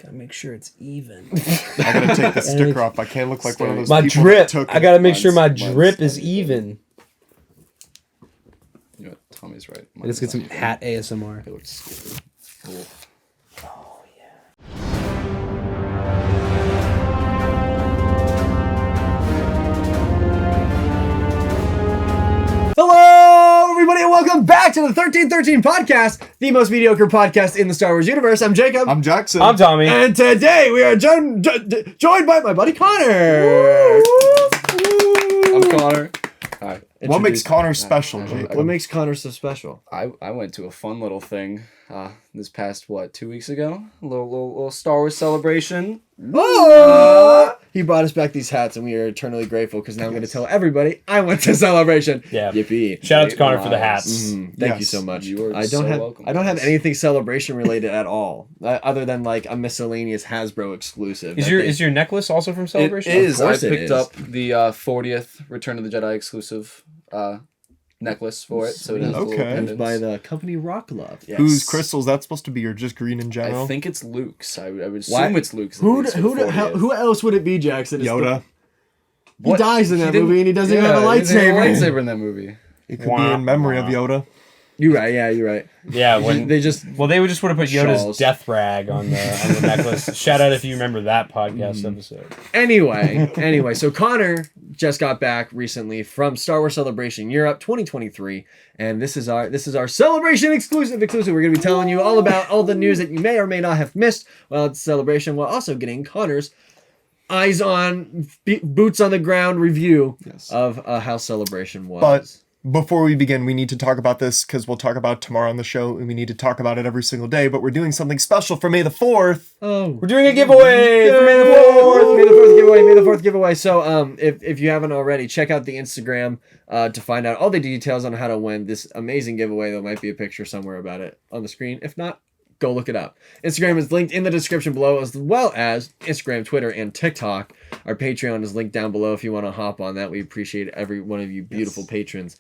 Gotta make sure it's even. I gotta take the sticker off. I can't look like one of those My people drip. that took I gotta make sure my drip is even. You know what? Tommy's right. Let's get some hat ASMR. It looks stupid. Cool. Oh yeah. Hello, everybody, and welcome back to the 1313 podcast, the most mediocre podcast in the Star Wars universe. I'm Jacob. I'm Jackson. I'm Tommy. And today we are joined by my buddy Connor. I'm Connor. Hi. What makes Connor special, Jacob? What makes Connor so special? I went to a fun little thing this past, 2 weeks ago? A little Star Wars celebration. Oh! He brought us back these hats, and we are eternally grateful because now I'm going to tell everybody I went to Celebration. Yeah. Yippee! Shout out to Connor for the hats. Thank you so much. You are welcome. I don't have anything Celebration related at all, other than like a miscellaneous Hasbro exclusive. Is your necklace also from Celebration? It is. Of I course it picked is. up the 40th Return of the Jedi exclusive necklace for it. So it has a little Okay. pendants. by the company Rock Love. Yes. Whose crystals? That's supposed to be or just green in general? I think it's Luke's. I would assume Why? it's Luke's. at least for the 40th. Who else would it be, Jackson? It's Yoda. He What? dies in He that didn't- movie, and he doesn't even have a he doesn't have lightsaber. a lightsaber in that movie. It could be in memory of Yoda. You're right. Yeah, you're right. Yeah, when They just they would just would have put Yoda's Shawls. death rag on the necklace. Shout out if you remember that podcast episode. Anyway, so Connor just got back recently from Star Wars Celebration Europe 2023, and this is our Celebration exclusive. We're gonna be telling you all about all the news that you may or may not have missed while it's Celebration, while also getting Connor's eyes on, boots on the ground review of how Celebration was. But before we begin, we need to talk about this because we'll talk about it tomorrow on the show, and we need to talk about it every single day. But we're doing something special for May the 4th. We're doing a giveaway for May the May 4th. the 4th giveaway. So if you haven't already, check out the Instagram to find out all the details on how to win this amazing giveaway. There might be a picture somewhere about it on the screen. If not, go look it up. Instagram is linked in the description below, as well as Instagram, Twitter, and TikTok. Our Patreon is linked down below if you want to hop on that. We appreciate every one of you beautiful patrons.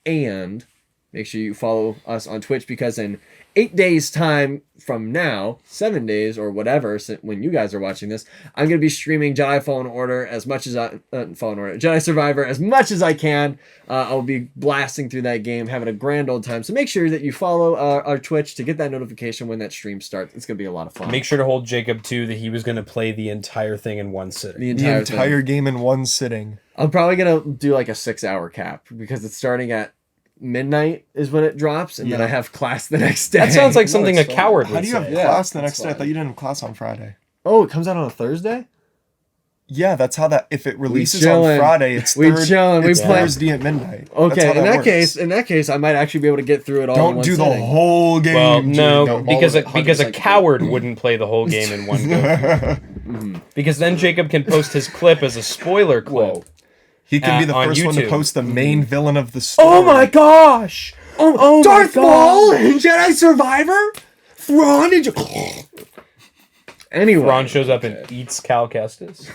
And make sure you follow us on Twitch, because in 8 days time from now, 7 days or whatever, when you guys are watching this, I'm going to be streaming Jedi Fallen Order as much as Jedi Survivor as much as I can. I'll be blasting through that game, having a grand old time. So make sure that you follow our Twitch to get that notification when that stream starts. It's going to be a lot of fun. Make sure to hold Jacob too that he was going to play the entire thing in one sitting. The The entire entire thing. game in one sitting. I'm probably going to do like a 6-hour cap, because it's starting at midnight is when it drops, and then Yeah. I have class the next day. That sounds like something a it's fun. coward How would do you have say. Yeah, class the that's next day? I fine. thought you didn't have class on Friday. Oh, it comes out on a Thursday? Yeah, that's how that. If it releases chillin'. on Friday, it's We chillin'. We It's play- Thursday at midnight. Okay, That's how in that works. case, I might actually be able to get through it all in Don't one do the sitting. whole game. Well, no, Jacob. because all of it, because a 100% coward wouldn't play the whole game in one go. Because then Jacob can post his clip as a spoiler clip. Whoa. He can be the on first one to YouTube. post the main villain of the story. Oh my gosh! Oh Darth my Maul in Jedi Survivor? Thrawn in Anyway. Ron shows up and eats Cal Kestis.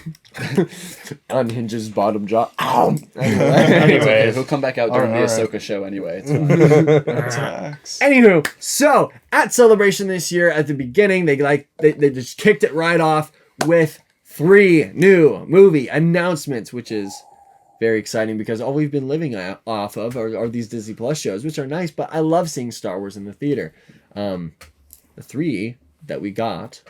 Unhinges bottom jaw. Ow! Okay, Anyways, he'll come back out during the Alright. Ahsoka show anyway. It's fine. Tax. Anywho, so at Celebration this year, at the beginning, they just kicked it right off with 3 new movie announcements, which is very exciting because all we've been living off of are these Disney Plus shows, which are nice, but I love seeing Star Wars in the theater. The 3 that we got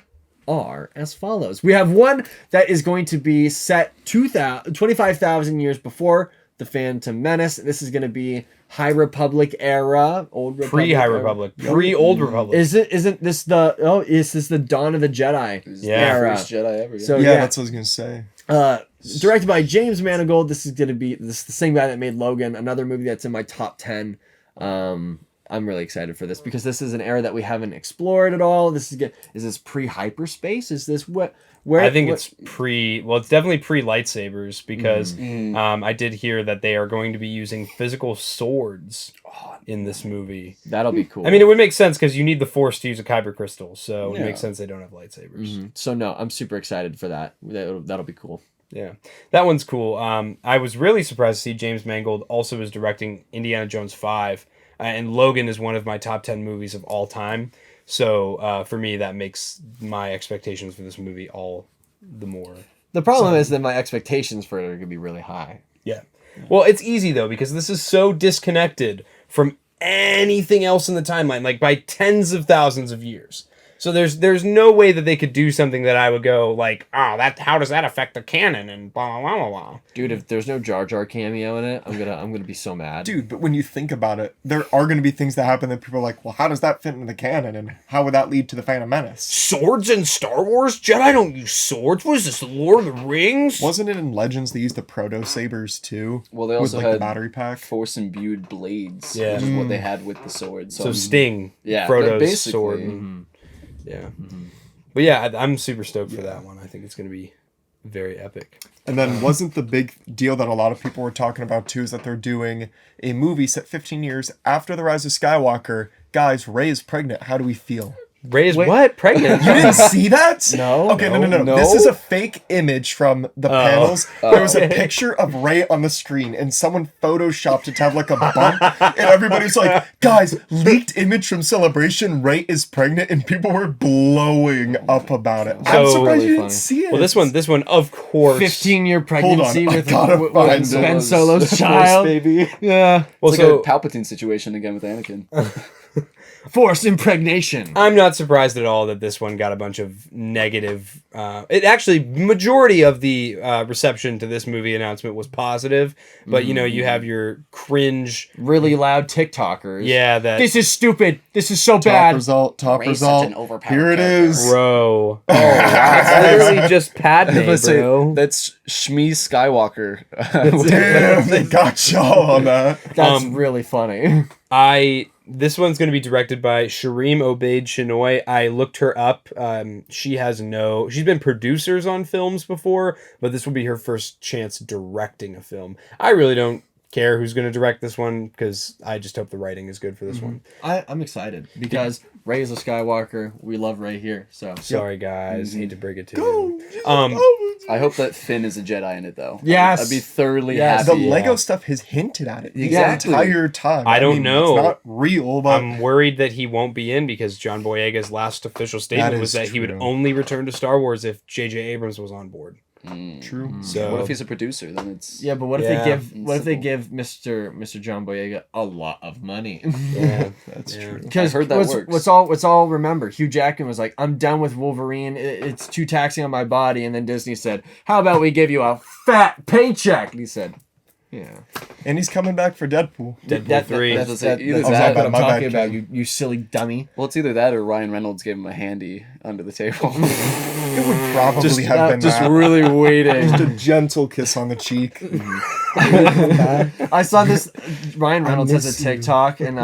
are as follows. We have one that is going to be set 25,000 years before the Phantom Menace. This is going to be High Republic era, Old Republic pre-High era. Republic, pre-Old Republic. Isn't this the Dawn of the Jedi Yeah. era? First Jedi ever. Yeah. So Yeah, yeah, that's what I was gonna say. directed by James Mangold. This is going to be the same guy that made Logan, another movie that's in my top 10. I'm really excited for this because this is an era that we haven't explored at all. Is this pre-hyperspace? Is this where I think it's it's definitely pre-lightsabers because I did hear that they are going to be using physical swords in this movie. that'll be cool. I mean, it would make sense because you need the Force to use a kyber crystal, so it Yeah. makes sense they don't have lightsabers. So no, I'm super excited for that. That'll be cool. Yeah, that one's cool. I was really surprised to see James Mangold also is directing Indiana Jones 5, and Logan is one of my top 10 movies of all time. So for me, that makes my expectations for this movie all the more. The problem is that my expectations for it are gonna be really high. Yeah. Well, it's easy though because this is so disconnected from anything else in the timeline, like by tens of thousands of years. So there's no way that they could do something that I would go like, oh, that how does that affect the canon and blah blah blah blah. Dude, if there's no Jar Jar cameo in it, I'm gonna be so mad. Dude, but when you think about it, there are going to be things that happen that people are like, well, how does that fit into the canon, and how would that lead to the Phantom Menace? Swords in Star Wars? Jedi don't use swords. What is this, the Lord of the Rings? Wasn't it in Legends they used the proto sabers too? Well, they with also like had the battery pack. force imbued blades, Yeah. which is what they had with the sword. So Sting, yeah, Frodo's basically. sword. Yeah. But yeah, I'm super stoked for that one. I think it's going to be very epic. And then wasn't the big deal that a lot of people were talking about too is that they're doing a movie set 15 years after the Rise of Skywalker. Guys, Rey is pregnant. How do we feel? Rey is what? Pregnant? You didn't see that? No. Okay, no. No. This is a fake image from the panels. There was a picture of Rey on the screen, and someone photoshopped it to have like a bump. And everybody's like, guys, leaked image from Celebration, Rey is pregnant, and people were blowing up about it. I'm So- surprised Really you didn't funny. see it. Well, this one, of course. 15-year pregnancy I with gotta with find Ben Solo's Solo's first child. baby. Yeah. Well, It's so like a Palpatine situation again with Anakin. Forced impregnation. I'm not surprised at all that this one got a bunch of negative. It actually, majority of the reception to this movie announcement was positive, but you have your cringe. Really loud TikTokers. Yeah, that This is stupid. This is so top bad. result, top Rey's result. such an overpowered Here it character. is. bro. Oh, wow. It's literally just Padme, Let's say bro. that's Shmi Skywalker. Damn, they got y'all on that. That's really funny. This one's going to be directed by Shireen Obaid Chinoy. I looked her up. She's been producers on films before, but this will be her first chance directing a film. I really don't care who's going to direct this one because I just hope the writing is good for this one. I'm excited because Rey is a Skywalker. We love Rey here. So Sorry, guys. Hate to break it to you. I hope that Finn is a Jedi in it, though. Yes. I'd be thoroughly Yes. happy. The Lego stuff has hinted at it the Exactly. entire time. I don't know. It's not real, but I'm worried that he won't be in because John Boyega's last official statement That was is that he would true. only return to Star Wars if J.J. Abrams was on board. true. So What if he's a producer? Then it's yeah, but what if Yeah. they give Mr. John Boyega a lot of money? yeah, That's Yeah. true. Because I heard that works. What's all remember? Hugh Jackman was like, "I'm done with Wolverine. It's too taxing on my body." And then Disney said, "How about we give you a fat paycheck?" And he said, "Yeah, And he's coming back for Deadpool. Deadpool 3. That's That's either exactly that- what I'm my bad, talking about. Ken. You silly dummy." well, it's either that or Ryan Reynolds gave him a handy under the table. It would probably have been just that. really waiting. Just a gentle kiss on the cheek. I saw this. Ryan Reynolds has miss a you. TikTok, and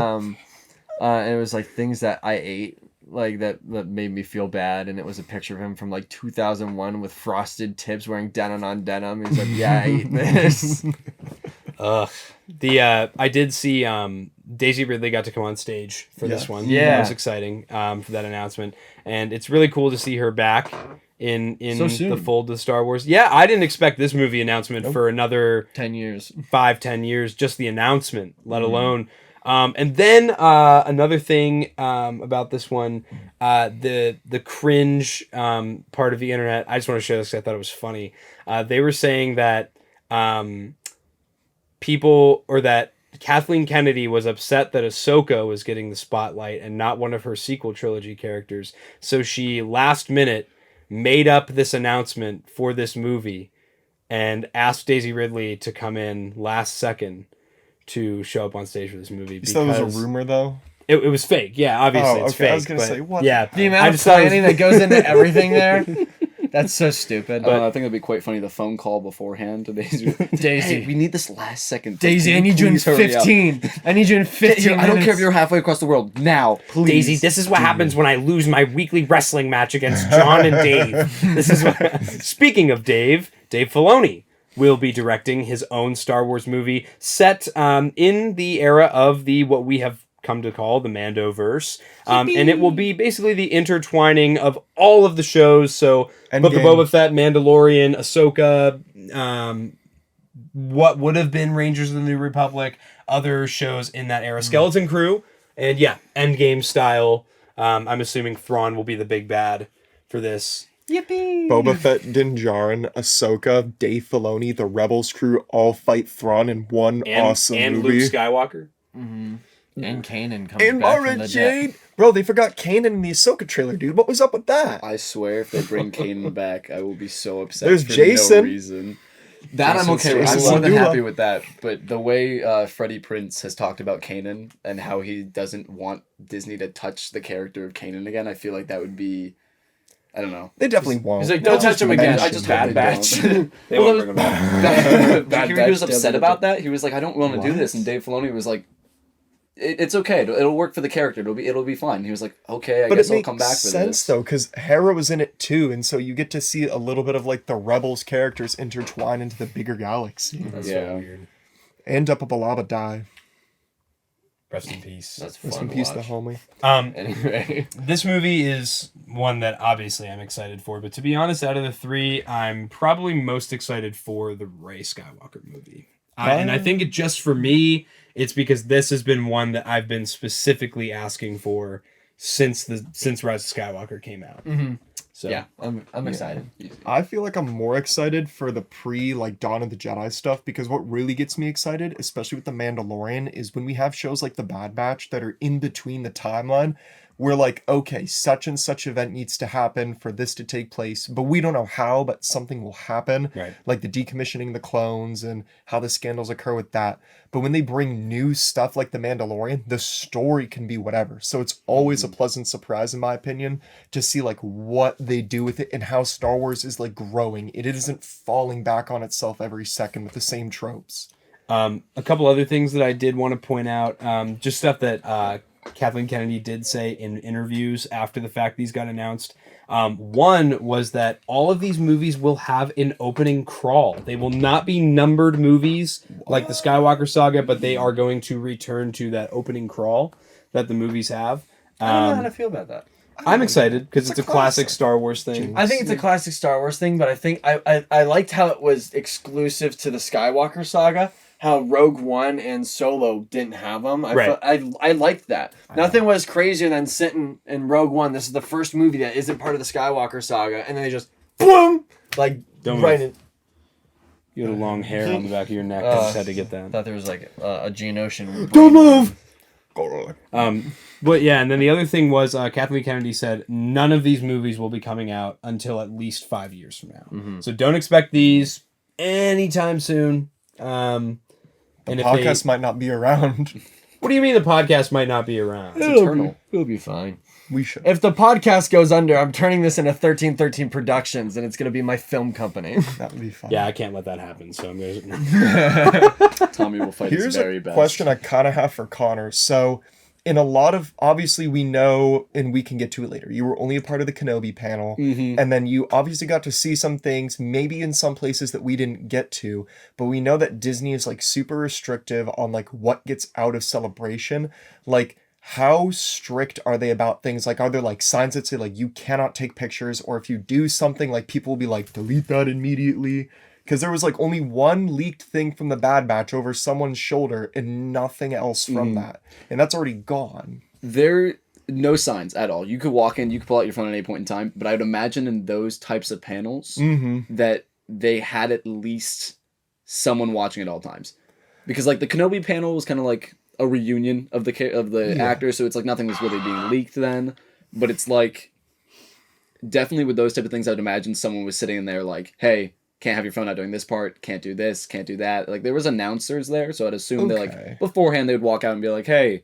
it was like things that I ate, like that made me feel bad, and it was a picture of him from like 2001 with frosted tips, wearing denim on denim. He's like, "Yeah, I ate this." I did see Daisy Ridley got to come on stage for this Yes. one. Yeah. That was exciting for that announcement, and it's really cool to see her back in So soon. the fold of Star Wars. Yeah, I didn't expect this movie announcement for another 10 years. 5-10 years. Just the announcement, let alone. And then another thing about this one, the cringe part of the internet. I just want to share this because I thought it was funny. They were saying that that Kathleen Kennedy was upset that Ahsoka was getting the spotlight and not one of her sequel trilogy characters. So she last minute made up this announcement for this movie and asked Daisy Ridley to come in last second to show up on stage for this movie. You said it was a rumor, though? It was fake. Yeah, obviously Oh, it's okay. fake. I was gonna but say, what Yeah, The I amount of just thought it was- planning that goes into everything there. That's so stupid. I think it'd be quite funny, the phone call beforehand to Daisy. Daisy. Hey, we need this last second. Daisy, Can I need you in please hurry up? 15. I need you in 15 I don't care if minutes. you're halfway across the world. Now, please. Daisy, this is what happens when I lose my weekly wrestling match against John and Dave. This is what... Speaking of Dave Filoni will be directing his own Star Wars movie set in the era of what we have come to call the Mandoverse. And it will be basically the intertwining of all of the shows. So Book of Endgame. Boba Fett, Mandalorian, Ahsoka, what would have been Rangers of the New Republic, other shows in that era, Skeleton Crew, and yeah, Endgame style I'm assuming Thrawn will be the big bad for this. Yippee! Boba Fett, Din Djarin, Ahsoka, Dave Filoni, the Rebels crew all fight Thrawn in one awesome and movie. Luke Skywalker. And Kanan comes And back Mara from the Jade. dead. Bro, they forgot Kanan in the Ahsoka trailer, dude. What was up with that? I swear, if they bring Kanan back, I will be so upset. There's for Jason. No reason. That I'm okay with. I'm Jason more than Segula. happy with that. But the way Freddie Prinze has talked about Kanan and how he doesn't want Disney to touch the character of Kanan again, I feel like that would be, I don't know. They definitely won't. He's like, don't touch him again. I just Bad hope Batch. they don't. They won't bring him back. Bad Bad he Batch was upset doesn't- about that. He was like, I don't want to do What? this, and Dave Filoni was like, it's okay. It'll work for the character. It'll be fine. He was like, okay, I But guess it I'll makes come back for sense this. though, because Hera was in it too, and so you get to see a little bit of like the Rebels characters intertwine into the bigger galaxy. That's Yeah. so weird. And Uppa Balaba die. Rest in peace. That's Rest fun in to peace, watch. the homie. Anyway. This movie is one that obviously I'm excited for, but to be honest, out of the three, I'm probably most excited for the Rey Skywalker movie. And I think it just for me, it's because this has been one that I've been specifically asking for since Rise of Skywalker came out. Mm-hmm. So Yeah, I'm excited. I feel like I'm more excited for the like Dawn of the Jedi stuff, because what really gets me excited, especially with The Mandalorian, is when we have shows like The Bad Batch that are in between the timeline. We're like, okay, such and such event needs to happen for this to take place, but we don't know how, but something will happen. Right. Like the decommissioning the clones and how the scandals occur with that. But when they bring new stuff like The Mandalorian, the story can be whatever. So it's always a pleasant surprise, in my opinion, to see like what they do with it and how Star Wars is like growing. It isn't falling back on itself every second with the same tropes. A couple other things that I did want to point out, just stuff that Kathleen Kennedy did say in interviews after the fact these got announced. One was that all of these movies will have an opening crawl. They will not be numbered movies like the Skywalker saga, but they are going to return to that opening crawl that the movies have. I don't know how to feel about that. I'm excited because it's a classic Star Wars thing. I think it's a classic Star Wars thing, but I think I liked how it was exclusive to the Skywalker saga. How Rogue One and Solo didn't have them. I liked that. Nothing was crazier than sitting in Rogue One. This is the first movie that isn't part of the Skywalker saga, and then they just boom, like Don't right move. in. You had a long hair on the back of your neck. I just had to get I that. thought there was like a Geonosian. Don't move! But yeah, and then the other thing was Kathleen Kennedy said none of these movies will be coming out until at least 5 years from now. So don't expect these anytime soon. The podcast might not be around. What do you mean the podcast might not be around? It's eternal. It'll be fine. We should. If the podcast goes under, I'm turning this into 1313 Productions, and it's gonna be my film company. That would be fun. Yeah, I can't let that happen. So I'm gonna. Tommy will fight his Here's very a best. question I kind of have for Connor. So, in a lot of, obviously we know, and we can get to it later, you were only a part of the Kenobi panel, and then you obviously got to see some things, maybe in some places that we didn't get to, but we know that Disney is like super restrictive on like what gets out of Celebration. Like, how strict are they about things? Like, are there like signs that say like you cannot take pictures, or if you do something, like people will be like, delete that immediately? Because there was like only one leaked thing from the Bad Batch over someone's shoulder and nothing else from that. And that's already gone. There no signs at all. You could walk in, you could pull out your phone at any point in time, but I would imagine in those types of panels that they had at least someone watching at all times. Because like the Kenobi panel was kind of like a reunion of the actors, so it's like nothing was really being leaked then, but it's like definitely with those type of things I would imagine someone was sitting in there like, hey, can't have your phone out during this part, can't do this, can't do that. Like, there was announcers there, so I'd assume that, like, beforehand they would walk out and be like, hey,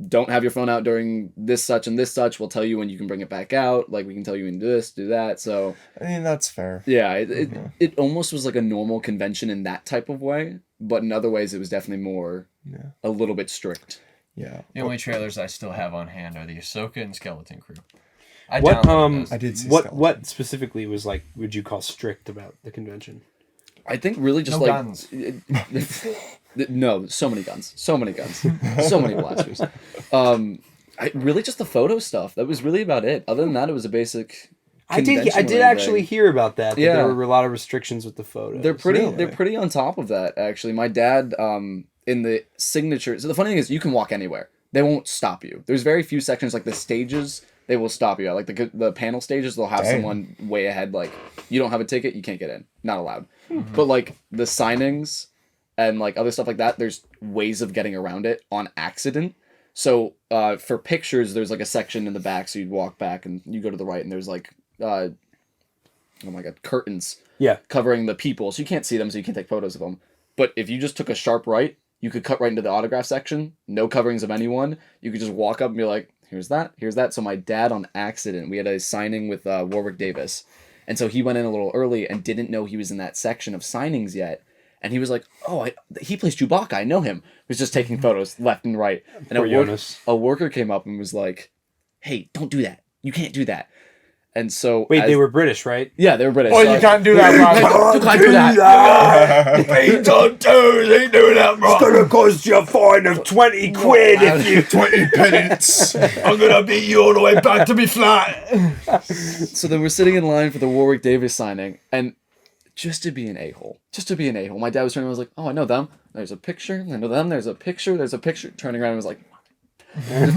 don't have your phone out during this such and this such. We'll tell you when you can bring it back out. Like, we can tell you when to do this, do that. So, I mean, that's fair. yeah, it almost was like a normal convention in that type of way, but in other ways it was definitely more, a little bit strict. Yeah. The only trailers I still have on hand are the Ahsoka and Skeleton Crew. I What downloaded those. I did see what specifically was like? Would you call strict about the convention? I think really just No like guns. no, so many guns, so many blasters. Really just the photo stuff. That was really about it. Other than that, it was a basic. I did convention actually thing. hear about that. Yeah. There were a lot of restrictions with the photos. They're pretty on top of that. Actually, my dad in the signature. So the funny thing is, you can walk anywhere. they won't stop you. There's very few sections like the stages. They will stop you. Like the panel stages, they'll have someone way ahead. Like, you don't have a ticket, you can't get in. Not allowed. But like the signings and like other stuff like that, there's ways of getting around it on accident. So for pictures, there's like a section in the back. So you'd walk back and you go to the right, and there's like oh my god, curtains. Yeah. Covering the people, so you can't see them, so you can't take photos of them. But if you just took a sharp right, you could cut right into the autograph section. No coverings of anyone. You could just walk up and be like, here's that. So my dad, on accident, we had a signing with Warwick Davis. And so he went in a little early and didn't know he was in that section of signings yet. And he was like, oh, he plays Chewbacca. I know him. He was just taking photos left and right. And a worker came up and was like, hey, don't do that. You can't do that. And so... Wait, they were British, right? Yeah, they were British. Oh, you can't do that, bro. You can't do that. Beans on toes, ain't doing that, bro. It's gonna cost you a fine of 20 quid if you... 20 pence. I'm gonna beat you all the way back to me flat. So then we're sitting in line for the Warwick Davis signing, and just to be an a-hole, my dad was turning around and was like, oh, I know them. There's a picture. I know them. There's a picture. Turning around and was like...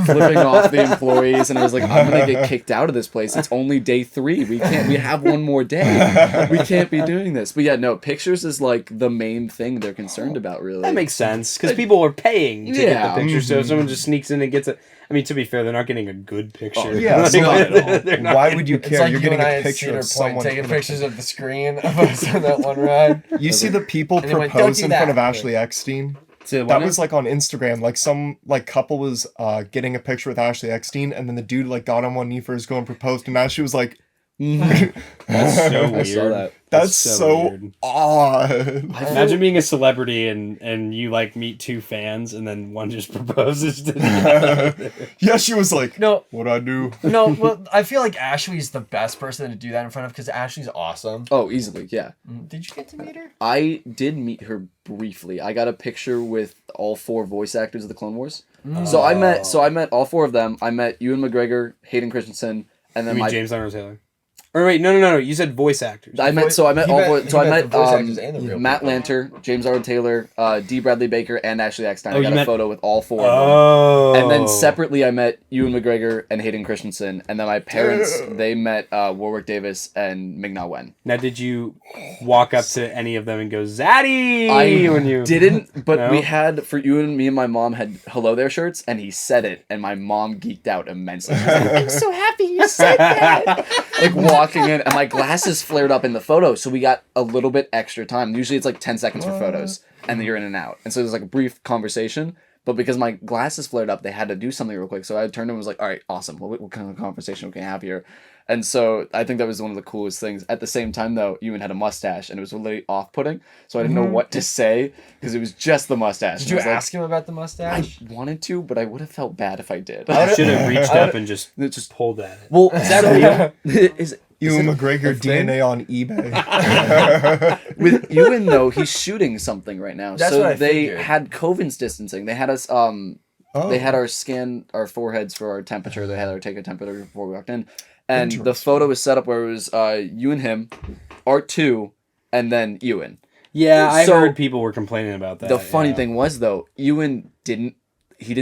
flipping off the employees, and I was like, I'm gonna get kicked out of this place. It's only day 3. We have one more day. We can't be doing this. But yeah, no, pictures is like the main thing they're concerned about, really. That makes sense, because people are paying to get the picture, so if someone just sneaks in and gets it. I mean, to be fair, they're not getting a good picture. Oh, yeah, not at all. Why would you care? Like You're getting a picture of someone taking pictures of the screen of us on that one ride. You see the people Anyway, propose don't in do front of that. Ashley Eckstein? That was like on Instagram. Like some like couple was getting a picture with Ashley Eckstein, and then the dude like got on one knee for his girl and proposed, and Ashley was like, That's so weird. I saw that. That's so weird. odd. Imagine being a celebrity and you like meet 2 fans and then one just proposes to the Yeah, she was like, No. what'd I do? No, well, I feel like Ashley's the best person to do that in front of, because Ashley's awesome. Oh, easily, yeah. Did you get to meet her? I did meet her briefly. I got a picture with all 4 voice actors of the Clone Wars. So I met all 4 of them. I met Ewan McGregor, Hayden Christensen, and then James Arnold Taylor. Or wait, no. You said voice actors. I met the voice actors and the real Matt people. Lanter, James Arnold Taylor, D. Bradley Baker, and Ashley Eckstein. Oh, I got you a met- photo with all 4 of Oh. them. And then separately, I met Ewan McGregor and Hayden Christensen. And then my parents, they met Warwick Davis and Ming-Na Wen. Now, did you walk up to any of them and go, Zaddy? I when you... didn't, but No? we had, for Ewan, me and my mom had Hello There shirts, and he said it, and my mom geeked out immensely. She was like, I'm so happy you said that. Like walking in, and my glasses flared up in the photo, so we got a little bit extra time. Usually it's like 10 seconds for photos, and then you're in and out. And so there's like a brief conversation, but because my glasses flared up, they had to do something real quick. So I turned and was like, all right, awesome. What kind of conversation can we have here? And so I think that was one of the coolest things. At the same time, though, Ewan had a mustache, and it was really off-putting, so I didn't know what to say, because it was just the mustache. Did you ask him about the mustache? I wanted to, but I would have felt bad if I did. You should have reached up and just pulled at it. Well, is that real? Is Ewan it McGregor a thing? DNA on eBay. With Ewan, though, he's shooting something right now. That's so what I they figured. had COVID distancing. They had us they had our scan our foreheads for our temperature. They had our take a temperature before we walked in. And the photo was set up where it was you and him, R2, and then Ewan. Yeah, I So- heard people were complaining about that. The funny yeah. thing was, though, Ewan didn't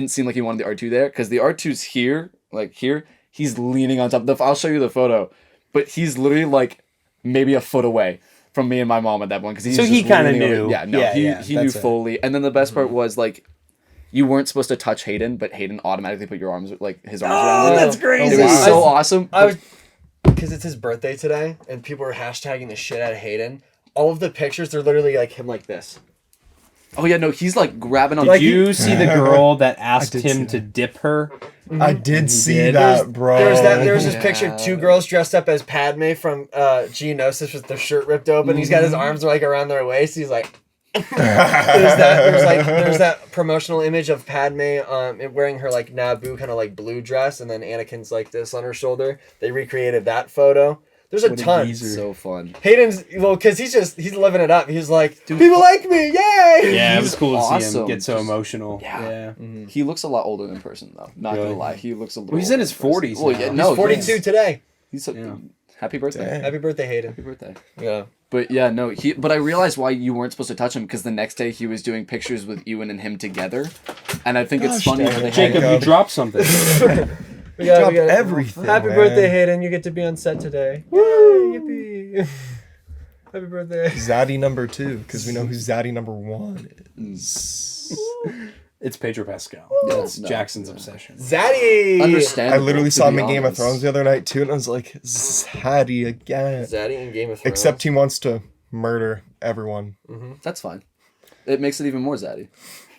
seem like he wanted the R2 there, because the R2's here, like here. He's leaning on top. I'll show you the photo, but he's literally like maybe a foot away from me and my mom at that point, because So he kinda knew. Yeah, no, Yeah, he knew that's it. fully. And then the best part was like, you weren't supposed to touch Hayden, but Hayden automatically put your arms his arms around you. that's crazy. It was wow. so awesome. I was, because it's his birthday today, and people were hashtagging the shit out of Hayden. All of the pictures, they're literally like him like this. Oh yeah, no, he's like grabbing on. Did you see the girl that asked did see him to dip her? I did see did. that, bro. There was this Yeah. picture, 2 girls dressed up as Padme from Geonosis with their shirt ripped open. He's got his arms like around their waist. He's like, there's that promotional image of Padme wearing her like Naboo kind of like blue dress, and then Anakin's like this on her shoulder. They recreated that photo. There's a ton. So fun. Hayden's because he's living it up. He's like, people like me, yay! Yeah, it was He's cool to see him awesome. get so Just- emotional. Yeah. Yeah. He looks a lot older in person, though. Not Really? gonna lie, he looks a little. Well, he's in older his person. 40s Well, now. yeah, He's no, 42 today. He's Yeah. Happy birthday. Dang. Happy birthday, Hayden. Happy birthday. Yeah. But yeah, no, but I realized why you weren't supposed to touch him, because the next day he was doing pictures with Ewan and him together. And I think it's Gosh funny dang that it, they Jacob, you dropped something. We dropped everything, Happy man. birthday, Hayden. You get to be on set today. Yay, yippee. Happy birthday. Zaddy number 2, because we know who Zaddy number 1 is. It's Pedro Pascal. Yeah, That's no. Jackson's obsession. Zaddy. I understandable. literally to saw him be in Game of honest. Thrones the other night too, and I was like, Zaddy again. Zaddy in Game of Thrones. Except he wants to murder everyone. That's fine. It makes it even more zaddy.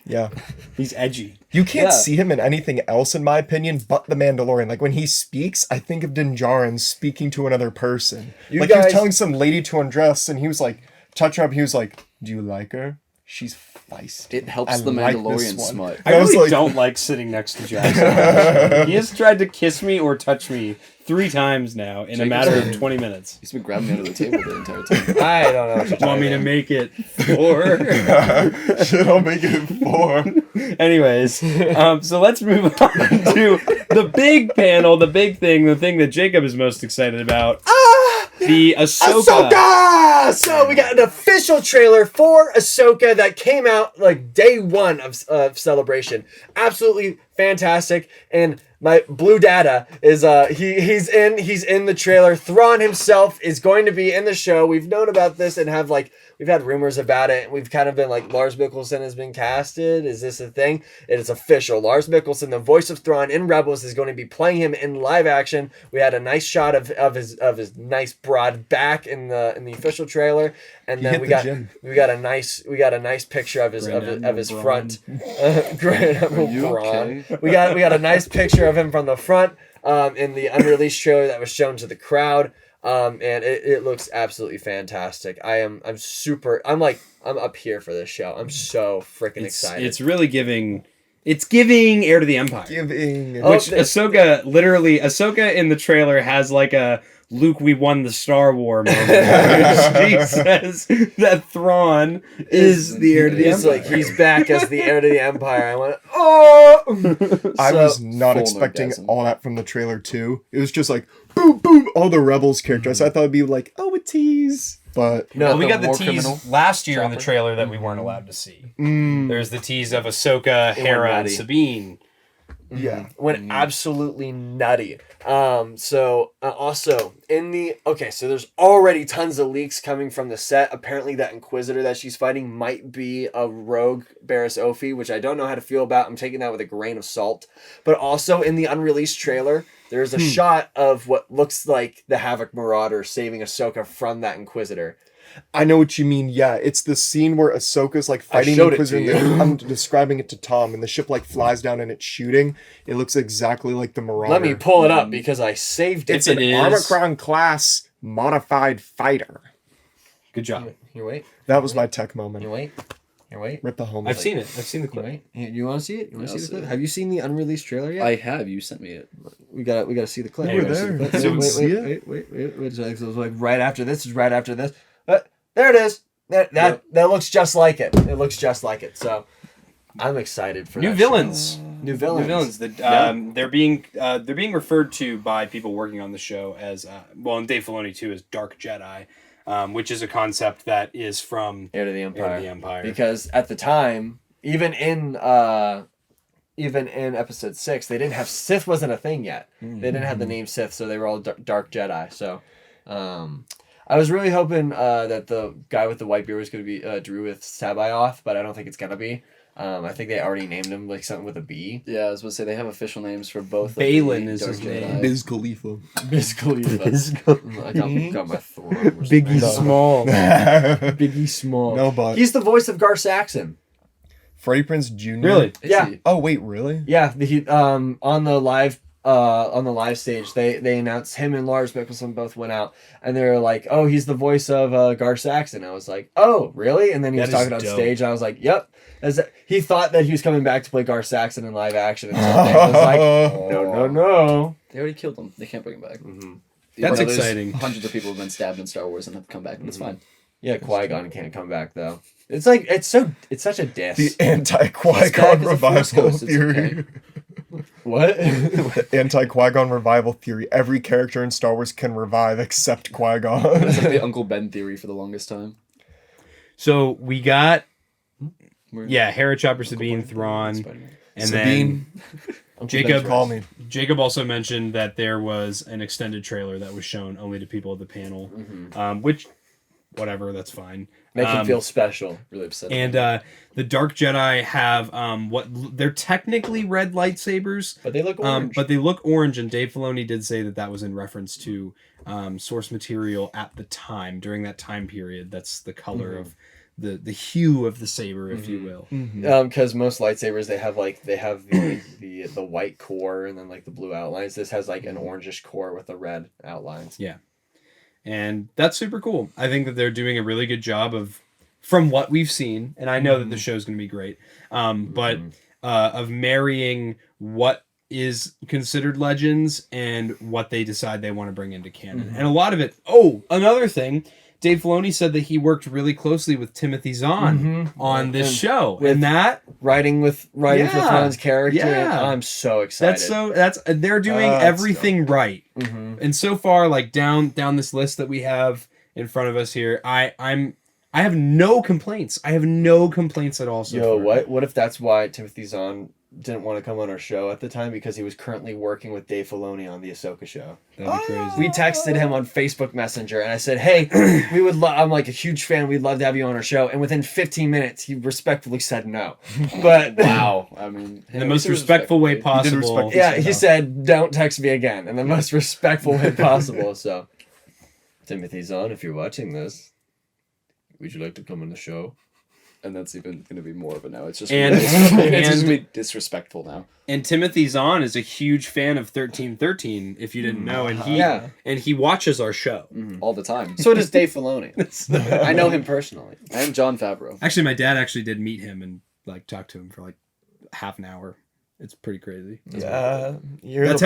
Yeah. He's edgy. You can't Yeah. see him in anything else, in my opinion, but The Mandalorian. Like, when he speaks, I think of Din Djarin speaking to another person. You Like, he was guys- telling some lady to undress, and he was like, touch her up. He was like, do you like her? She's feisty. It helps I the like Mandalorian this one. smut. I I was really like- don't like sitting next to Jackson. He has tried to kiss me or touch me 3 times now in a Jacob's matter of been- 20 minutes. He's been grabbing me under the table the entire time. I don't know what you're Want me to talking make it 4? Shit, I'll make it 4. Anyways, so let's move on to the big panel, the big thing, the thing that Jacob is most excited about. The Ahsoka. Ahsoka! So we got an official trailer for Ahsoka that came out like day 1 of Celebration. Absolutely fantastic. And my blue data is he's in the trailer. Thrawn himself is going to be in the show. We've known about this and we've had rumors about it. We've kind of been like, Lars Mikkelsen has been casted. Is this a thing? It is official. Lars Mikkelsen, the voice of Thrawn in Rebels, is going to be playing him in live action. We had a nice shot of his nice broad back in the official trailer, and then hit we the got gym. we got a nice picture of his Grand his Admiral front. Grand Admiral Are you Braun. okay? We got a nice picture of him from the front in the unreleased trailer that was shown to the crowd. And it looks absolutely fantastic. I'm up here for this show. I'm so freaking excited. It's really giving. It's giving Heir to the Empire. Giving. Oh, Which Ahsoka in the trailer has like a Luke, we won the Star War moment. She says that Thrawn is the heir to the He's Empire. like, he's back as the heir to the Empire. I went, oh! I So- was not full expecting orgasm. all that from the trailer too. It was just like boom, boom, all the Rebels characters. I thought it'd be like, oh, a tease, but No, Well, we got the war tease criminal last year in the chopper. trailer that we weren't allowed to see. mm, There's the tease of Ahsoka, Hera, and nutty. Sabine. yeah. went absolutely nutty. So also so there's already tons of leaks coming from the set. Apparently that Inquisitor that she's fighting might be a rogue Barriss Offee, which I don't know how to feel about. I'm taking that with a grain of salt. But also in the unreleased trailer, there's a shot of what looks like the Havoc Marauder saving Ahsoka from that Inquisitor. I know what you mean. Yeah, it's the scene where Ahsoka's like fighting showed the it to Inquisitor. you. I'm describing it to Tom, and the ship like flies down and it's shooting. It looks exactly like the Marauder. Let me pull it up because I saved it. It's an Omicron class modified fighter. Good job. Here, wait. That was my tech moment. Here, wait. Here, wait. Rip the home. I've seen it. I've seen the Here, clip. wait. Here, you want to see it? You want Yeah, to see I'll the clip? see it. Have you seen the unreleased trailer yet? I have. You sent me it. We gotta see the clip. You were there. Wait, So wait, see wait, it? wait. So it was like right after this is right after this. There it is. That looks just like it. It looks just like it. So I'm excited for New that villains. show. New villains. They're being referred to by people working on the show as and Dave Filoni too as Dark Jedi, which is a concept that is from Heir to the Empire. Heir to the Empire. Because at the time, even in episode 6, they didn't have Sith wasn't a thing yet. They didn't have the name Sith, so they were all Dark Jedi. So, I was really hoping that the guy with the white beard was going to be Druid Sabayoth, but I don't think it's gonna be. I think they already named him like something with a B. Yeah, I was going to say they have official names for both. of Balin the is Dark his name. Jedi. Biz Khalifa. Biz Khalifa. I got my throat. Biggie No. Small. Biggie Small. No, but He's the voice of Gar Saxon. Freddie Prinze Jr. Really? Is Yeah. he? Oh wait, really? Yeah, he on the live stage they announced him and Lars Mikkelsen both went out and they were like, oh, he's the voice of Gar Saxon. I was like, oh, really? And then he was That is talking on dope. stage and I was like, yep. He thought that he was coming back to play Gar Saxon in live action and something. I was like, no. They already killed him. They can't bring him back. That's There's exciting. Hundreds of people have been stabbed in Star Wars and have come back, and it's fine. Yeah, Qui-Gon can't come back though. It's such a diss. The anti He's back Qui-Gon as a Force revival ghost, it's theory. okay. What? Anti-Qui-Gon revival theory. Every character in Star Wars can revive except Qui-Gon. It's like the Uncle Ben theory for the longest time. So we got Where- Hera, Chopper, Sabine, Thrawn, Spider-Man. and Sabine. then Jacob. Call me. Jacob also mentioned that there was an extended trailer that was shown only to people at the panel, which, whatever, that's fine. Make him feel special. Really upset. And the Dark Jedi have what they're technically red lightsabers, But they look orange. but they look orange. And Dave Filoni did say that was in reference to source material at the time, during that time period. That's the color of the hue of the saber, if you will. Because most lightsabers they have the white core and then like the blue outlines. This has like an orangish core with the red outlines. Yeah. And that's super cool. I think that they're doing a really good job from what we've seen, and I know that the show's going to be great, but of marrying what is considered legends and what they decide they want to bring into canon. And a lot of it, another thing, Dave Filoni said that he worked really closely with Timothy Zahn on this show. And that... Writing for Thrawn's character. Yeah. I'm so excited. They're doing everything right. And so far, like down this list that we have in front of us here, I have no complaints. I have no complaints at all so far. What if that's why Timothy Zahn didn't want to come on our show at the time, because he was currently working with Dave Filoni on the Ahsoka show. That'd be crazy. We texted him on Facebook Messenger, and I said, "Hey, I'm like a huge fan. We'd love to have you on our show." And within 15 minutes, he respectfully said no. But wow, I mean, in the most respectful way possible. He said, "Don't text me again," in the most respectful way possible. So, Timothy Zahn, if you're watching this, would you like to come on the show? And that's even going to be more of it now. It's just it's just be disrespectful now. And Timothy Zahn is a huge fan of 1313, if you didn't know, and he watches our show all the time. So does Dave Filoni. I know him personally. And Jon Favreau. Actually, my dad actually did meet him and like talk to him for like half an hour. It's pretty crazy. That's how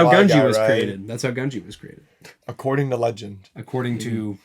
Gunji was created. That's how Gunji was created. According to legend. According to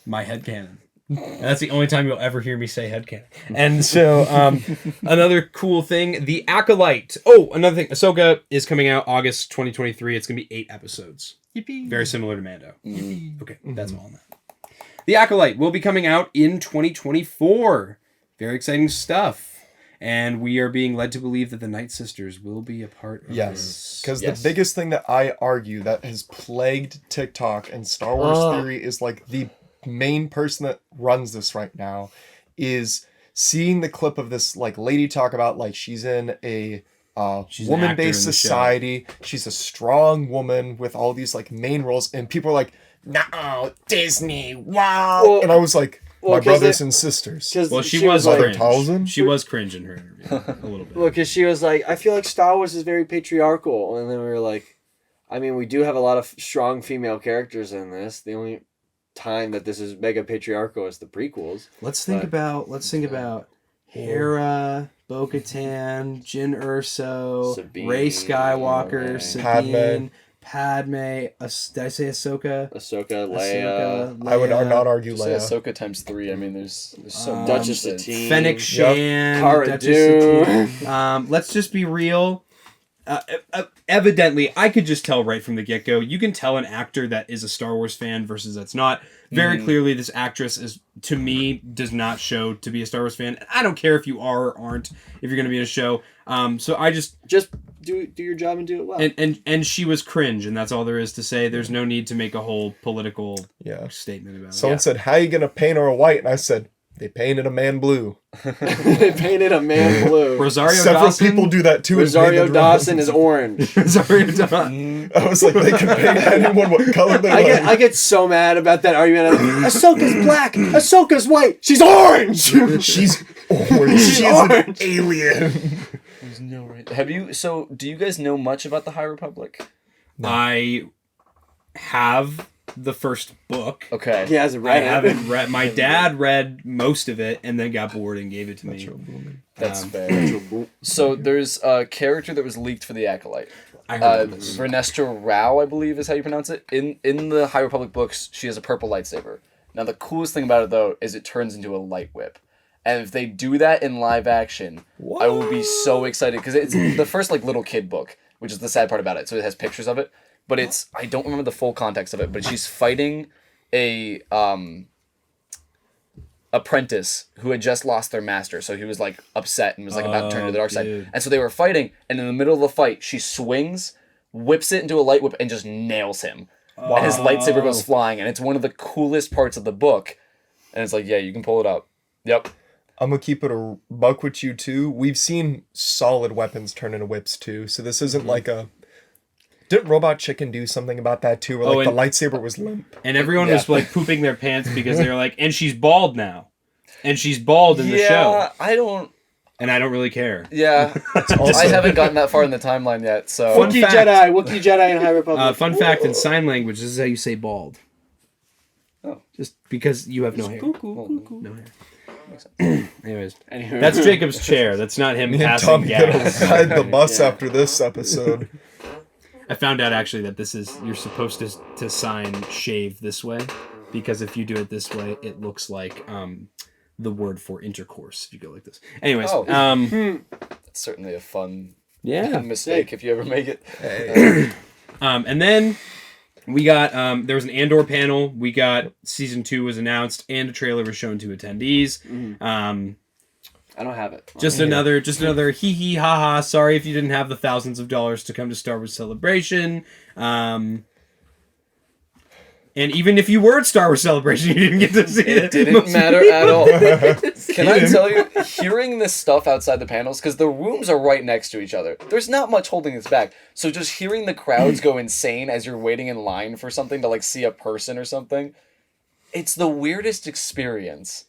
my headcanon. And that's the only time you'll ever hear me say headcanon. And so, another cool thing, The Acolyte. Oh, another thing. Ahsoka is coming out August 2023. It's going to be 8 episodes. Yippee. Very similar to Mando. Yippee. Okay, that's all on that. The Acolyte will be coming out in 2024. Very exciting stuff. And we are being led to believe that the Night Sisters will be a part of this. Because the biggest thing that I argue that has plagued TikTok and Star Wars theory is like the main person that runs this right now is seeing the clip of this like lady talk about like she's in a woman-based society. She's a strong woman with all these like main roles, and people are like, "No, Disney, wow!" And I was like, "My brothers and sisters." Well, she was cringe. Tarzan? She was cringe in her interview a little bit. Well, because she was like, "I feel like Star Wars is very patriarchal," and then we were like, "I mean, we do have a lot of strong female characters in this. The only time that this is mega patriarchal is the prequels." Let's think about Hera, Bo-Katan, Jyn Erso, Sabine, Rey Skywalker, Rey. Sabine, Padme. Did I say Ahsoka? Ahsoka, Leia. I would not argue Say Leia. Ahsoka times 3. I mean, there's so much. Duchess that- Satine. Fennec Shan, Cara Duchess Dune. Satine. Let's just be real. Evidently, I could just tell right from the get-go. You can tell an actor that is a Star Wars fan versus that's not. Very clearly, this actress is, to me, does not show to be a Star Wars fan. And I don't care if you are or aren't, if you're going to be in a show. So I just do your job and do it well. And she was cringe, and that's all there is to say. There's no need to make a whole political statement about it. Someone said, "How are you gonna paint her white?" And I said, "They painted a man blue." They painted a man blue. Rosario Several Dawson. people do that too. Rosario Dawson is orange. Rosario Dawson. I was like, they can paint anyone what color they like. I get so mad about that argument. Ahsoka's black. Ahsoka's white. She's orange. She's orange. She's an alien. There's no right. Do you guys know much about the High Republic? No. I have the first book. Okay. He hasn't I read it. haven't read. My dad read most of it and then got bored and gave it to me. That's fair. So there's a character that was leaked for the Acolyte. I heard this. Vernestra Rao, I believe is how you pronounce it. In the High Republic books, she has a purple lightsaber. Now the coolest thing about it though is it turns into a light whip. And if they do that in live action, I will be so excited because it's the first like little kid book which is the sad part about it. So it has pictures of it, but I don't remember the full context of it, but she's fighting a apprentice who had just lost their master, so he was like upset and was like about to turn to the dark side. And so they were fighting, and in the middle of the fight, she swings, whips it into a light whip, and just nails him. Wow. And his lightsaber goes flying, and it's one of the coolest parts of the book. And it's like, yeah, you can pull it up. Yep. I'm gonna keep it a buck with you too. We've seen solid weapons turn into whips too, so this isn't like a. Didn't Robot Chicken do something about that too? Where like the lightsaber was limp, and everyone was like pooping their pants because they were like, and she's bald now, and she's bald in the show. I don't really care. Yeah, I haven't gotten that far in the timeline yet. So Wookiee Jedi, and High Republic. Fun fact: in sign language, this is how you say bald. Oh, just because you have no hair. No hair. Anyways, that's Jacob's chair. That's not him passing gas. Ride the bus after this episode. I found out actually that you're supposed to sign shave this way, because if you do it this way, it looks like the word for intercourse. If you go like this. Anyways, that's certainly a fun mistake if you ever make it. And then we got there was an Andor panel. We got season 2 was announced and a trailer was shown to attendees. I don't have it. Just another hee hee ha ha. Sorry if you didn't have the thousands of dollars to come to Star Wars Celebration. And even if you were at Star Wars Celebration, you didn't get to see it. It didn't matter at all. Can I tell you, hearing this stuff outside the panels, because the rooms are right next to each other, there's not much holding this back. So just hearing the crowds go insane as you're waiting in line for something to like see a person or something, it's the weirdest experience.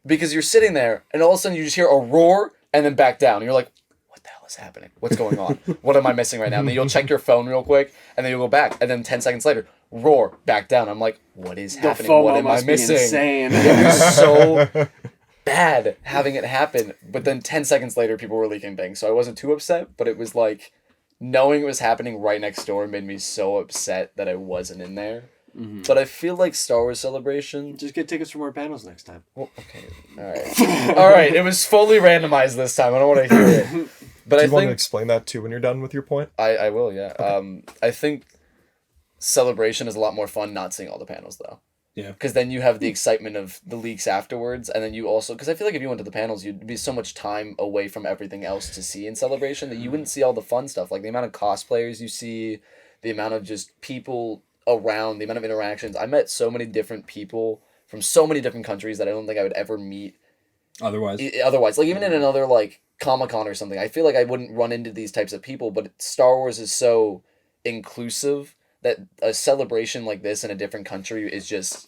Because you're sitting there, and all of a sudden you just hear a roar, and then back down. And you're like, what the hell is happening? What's going on? What am I missing right now? And then you'll check your phone real quick, and then you'll go back, and then 10 seconds later, roar, back down. I'm like, what is happening? FOMO what am I missing? Insane. It was so bad having it happen. But then 10 seconds later, people were leaking things. So I wasn't too upset, but it was like, knowing it was happening right next door made me so upset that I wasn't in there. Mm-hmm. But I feel like Star Wars Celebration... Just get tickets for more panels next time. Well, okay. Alright. Alright, it was fully randomized this time. I don't want to hear it. But Do you want to explain that too when you're done with your point? I will, yeah. Okay. I think Celebration is a lot more fun not seeing all the panels, though. Yeah. Because then you have the excitement of the leaks afterwards, and then you also... Because I feel like if you went to the panels, you'd be so much time away from everything else to see in Celebration that you wouldn't see all the fun stuff. Like the amount of cosplayers you see, the amount of just people around, the amount of interactions. I met so many different people from so many different countries that I don't think I would ever meet otherwise. Like even in another like Comic-Con or something, I feel like I wouldn't run into these types of people. But Star Wars is so inclusive that a celebration like this in a different country is just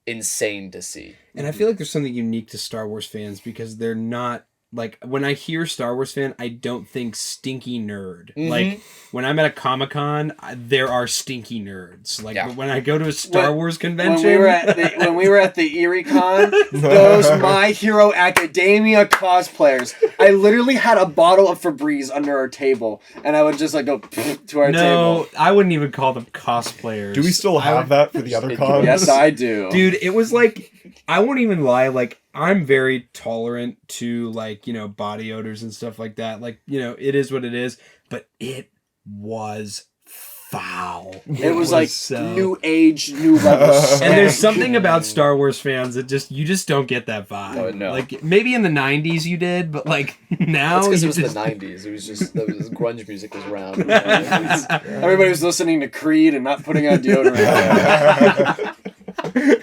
insane to see. And I feel like there's something unique to Star Wars fans because they're not... Like, when I hear Star Wars fan, I don't think stinky nerd. Mm-hmm. Like, when I'm at a Comic-Con, there are stinky nerds. Like, but when I go to a Star Wars convention... When we were at the ErieCon, those My Hero Academia cosplayers, I literally had a bottle of Febreze under our table, and I would just, like, go to our table. No, I wouldn't even call them cosplayers. Do we still have that for the other cons? Yes, I do. Dude, it was like... I won't even lie, like... I'm very tolerant to, like, you know, body odors and stuff like that. Like, you know, it is what it is. But it was foul. It was like new age, new level. And there's something about Star Wars fans that you just don't get that vibe. Oh, no. Like, maybe in the 90s you did, but, like, now... That's because it was the 90s. It was just... grunge music was around. Everybody was listening to Creed and not putting on deodorant.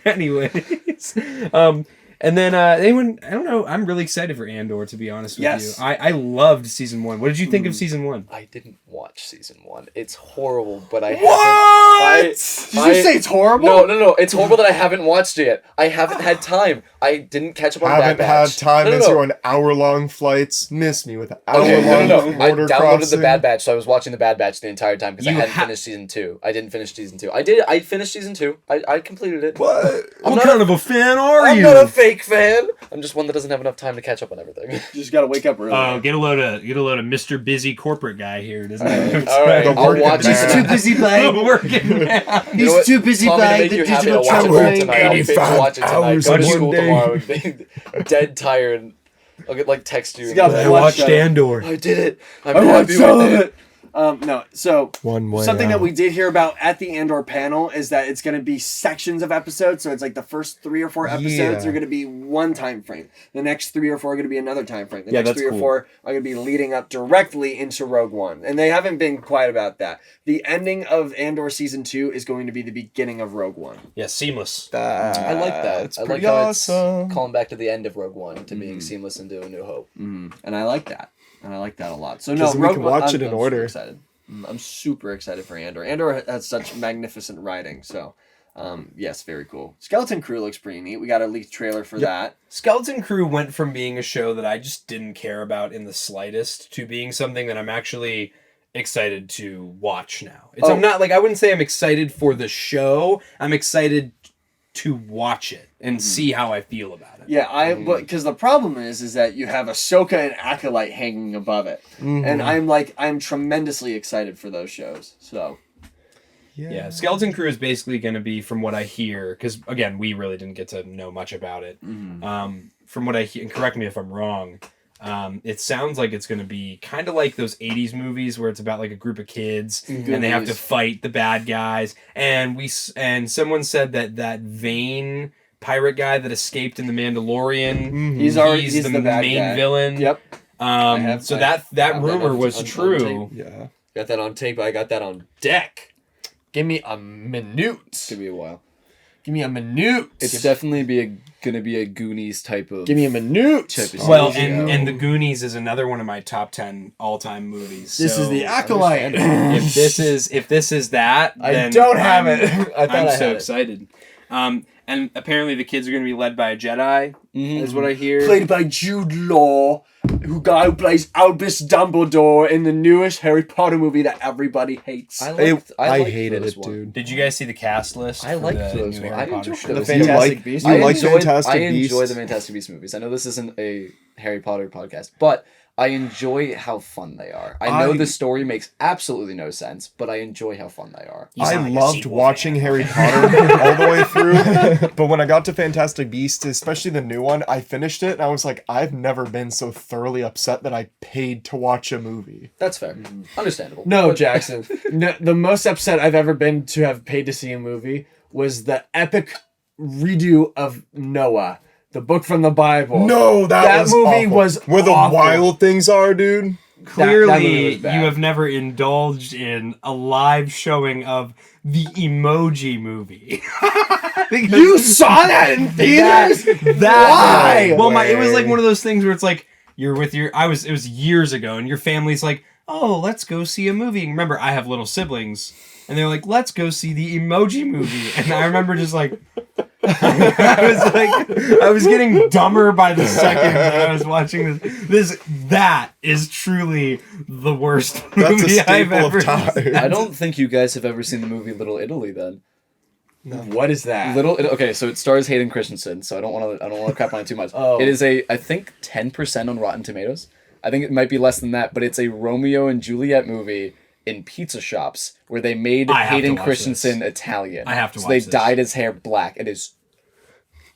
Anyways... And then, anyone, I don't know, I'm really excited for Andor, to be honest with you. I loved Season 1. What did you think of Season 1? I didn't watch Season 1. It's horrible, but I haven't... Did you say it's horrible? No. It's horrible that I haven't watched it yet. I haven't had time. I didn't catch up on Bad Batch. Haven't had time as you're on hour-long flights. Miss me with hour-long border I downloaded the Bad Batch, so I was watching the Bad Batch the entire time because I hadn't finished Season 2. I didn't finish Season 2. I finished Season 2. I completed it. What? What kind of a fan are you? I'm not a fake fan. I'm just one that doesn't have enough time to catch up on everything. You just gotta wake up early. Oh, get a load of Mr. Busy corporate guy here, doesn't he? All right, I'll watch it. He's too busy playing. He's too busy playing the digital trampoline. I'll binge watch it tonight. Go to school tomorrow and be dead tired. I'll get like text you. I watched Andor. I did it. I'm happy with it. No, so One way something that out. we did hear about at the Andor panel is that it's going to be sections of episodes. So it's like the first 3 or 4 episodes Yeah. are going to be one time frame. The next 3 or 4 are going to be another time frame. The Yeah, next that's 3 or cool. 4 are going to be leading up directly into Rogue One. And they haven't been quiet about that. The ending of Andor Season 2 is going to be the beginning of Rogue One. Yeah, seamless. I like that. It's I like pretty how awesome. it's calling back to the end of Rogue One to being seamless into A New Hope. And I like that. And I like that a lot. So 'Cause no, we Rogue can One, watch it in I'm order. Super excited. I'm super excited for Andor. Andor has such magnificent writing. So, yes, very cool. Skeleton Crew looks pretty neat. We got a leaked trailer for that. Skeleton Crew went from being a show that I just didn't care about in the slightest to being something that I'm actually excited to watch now. It's, Oh. I'm not like, I wouldn't say I'm excited for the show. I'm excited to watch it and see how I feel about it. Yeah, because the problem is that you have Ahsoka and Acolyte hanging above it, and I'm tremendously excited for those shows. So Yeah, Skeleton Crew is basically going to be, from what I hear, because again, we really didn't get to know much about it. From what I hear, and correct me if I'm wrong, it sounds like it's going to be kind of like those 80s movies where it's about like a group of kids and they have to fight the bad guys. And someone said that Vane pirate guy that escaped in The Mandalorian, he's the bad main guy. villain. Yep. So that have rumor on- was on true. Yeah. Got that on tape. I got that on deck. Give me a minute. It's gonna be a while. Give me a minute. It's definitely gonna be a Goonies type of. Give me a minute. Type of Well, series. and The Goonies is another one of my top 10 all-time movies. This So is the Acolyte. if this is that, I then don't have it. I thought I'm I so had it. excited. And apparently the kids are going to be led by a Jedi, is what I hear. Played by Jude Law, who plays Albus Dumbledore in the newest Harry Potter movie that everybody hates. I I liked hated those it, one. dude. Did you guys see the cast list? I for liked the those new ones. Harry I Potter enjoyed show? The those. Fantastic Beasts. You like Fantastic I enjoy Beasts? the Fantastic Beasts movies. I know this isn't a Harry Potter podcast, but I enjoy how fun they are. I know the story makes absolutely no sense, but I enjoy how fun they are. You I sound like a loved sequel watching fan. Harry Potter all the way through, but when I got to Fantastic Beasts, especially the new one, I finished it and I was like, I've never been so thoroughly upset that I paid to watch a movie. That's fair. Understandable. No, But- Jackson. No, the most upset I've ever been to have paid to see a movie was the epic redo of Noah, the book from the Bible. No, that was movie awful. was where the awful. wild things are, dude. Clearly, that movie was bad. you have never indulged in a live showing of the Emoji Movie. You saw that in theaters? Why? Well, it was like one of those things where it's like you're with it was years ago, and your family's like, oh, let's go see a movie. And remember, I have little siblings, and they're like, let's go see the Emoji Movie. And I remember just like, I was getting dumber by the second that I was watching this. That is truly the worst That's a movie I've staple ever of time. I don't think you guys have ever seen the movie Little Italy. Then What is that? Okay, so it stars Hayden Christensen. So I don't want to crap on it too much. Oh. It is I think 10% on Rotten Tomatoes. I think it might be less than that, but it's a Romeo and Juliet movie in pizza shops where they made I have to Hayden watch Christensen this. Italian. I have to so watch they this. dyed his hair black. It is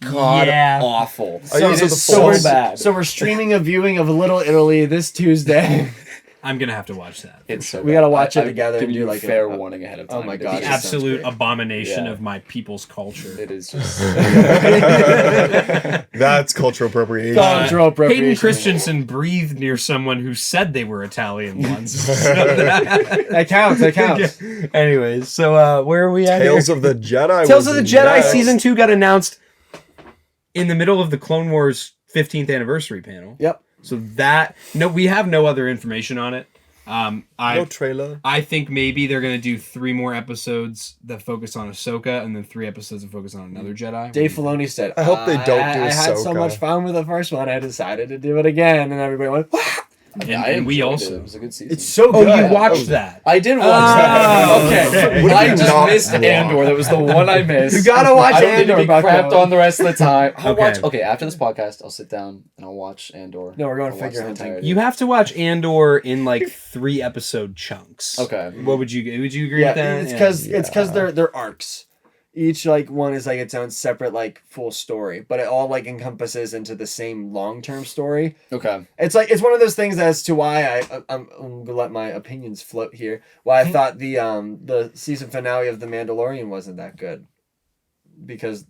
god Yeah. awful. Are you It into is the so full- bad. So we're streaming a viewing of Little Italy this Tuesday. I'm gonna have to watch that. It's so We bad. gotta watch it I've together given and do you like a- fair warning ahead of time. Oh my It God, just it sounds Absolute great. abomination Yeah. of my people's culture. It is just. That's cultural appropriation. Cultural appropriation. Hayden Christensen breathed near someone who said they were Italian once. So that- That counts. That counts. Anyways, so where are we at Tales here? of the Jedi. Tales was of the Jedi next. season 2 got announced in the middle of the Clone Wars 15th anniversary panel. Yep. So we have no other information on it. No trailer. I think maybe they're gonna do 3 more episodes that focus on Ahsoka, and then 3 episodes that focus on another Jedi. Dave Filoni said, I hope they don't do I had so Ahsoka." much fun with the first one, I decided to do it again. And everybody went, "Wow, and we enjoyed also. It was a good season. it's so Oh, good." you watched that? I did watch Oh, that. okay. What did I you just not missed watch? Andor. That was the one I missed. You gotta watch I don't need to Andor, be Bucko. crapped on the rest of the time. I'll Okay. watch. Okay, after this podcast, I'll sit down and I'll watch Andor. No, we're going I'll figure watch the hunting. entirety. You have to watch Andor in like 3 episode chunks. Okay. What would you agree Yeah, with that? it's because they're arcs. Each like one is like its own separate like full story, but it all like encompasses into the same long-term story. Okay. It's like it's one of those things as to why I'm gonna let my opinions float here. Why I thought the season finale of The Mandalorian wasn't that good, because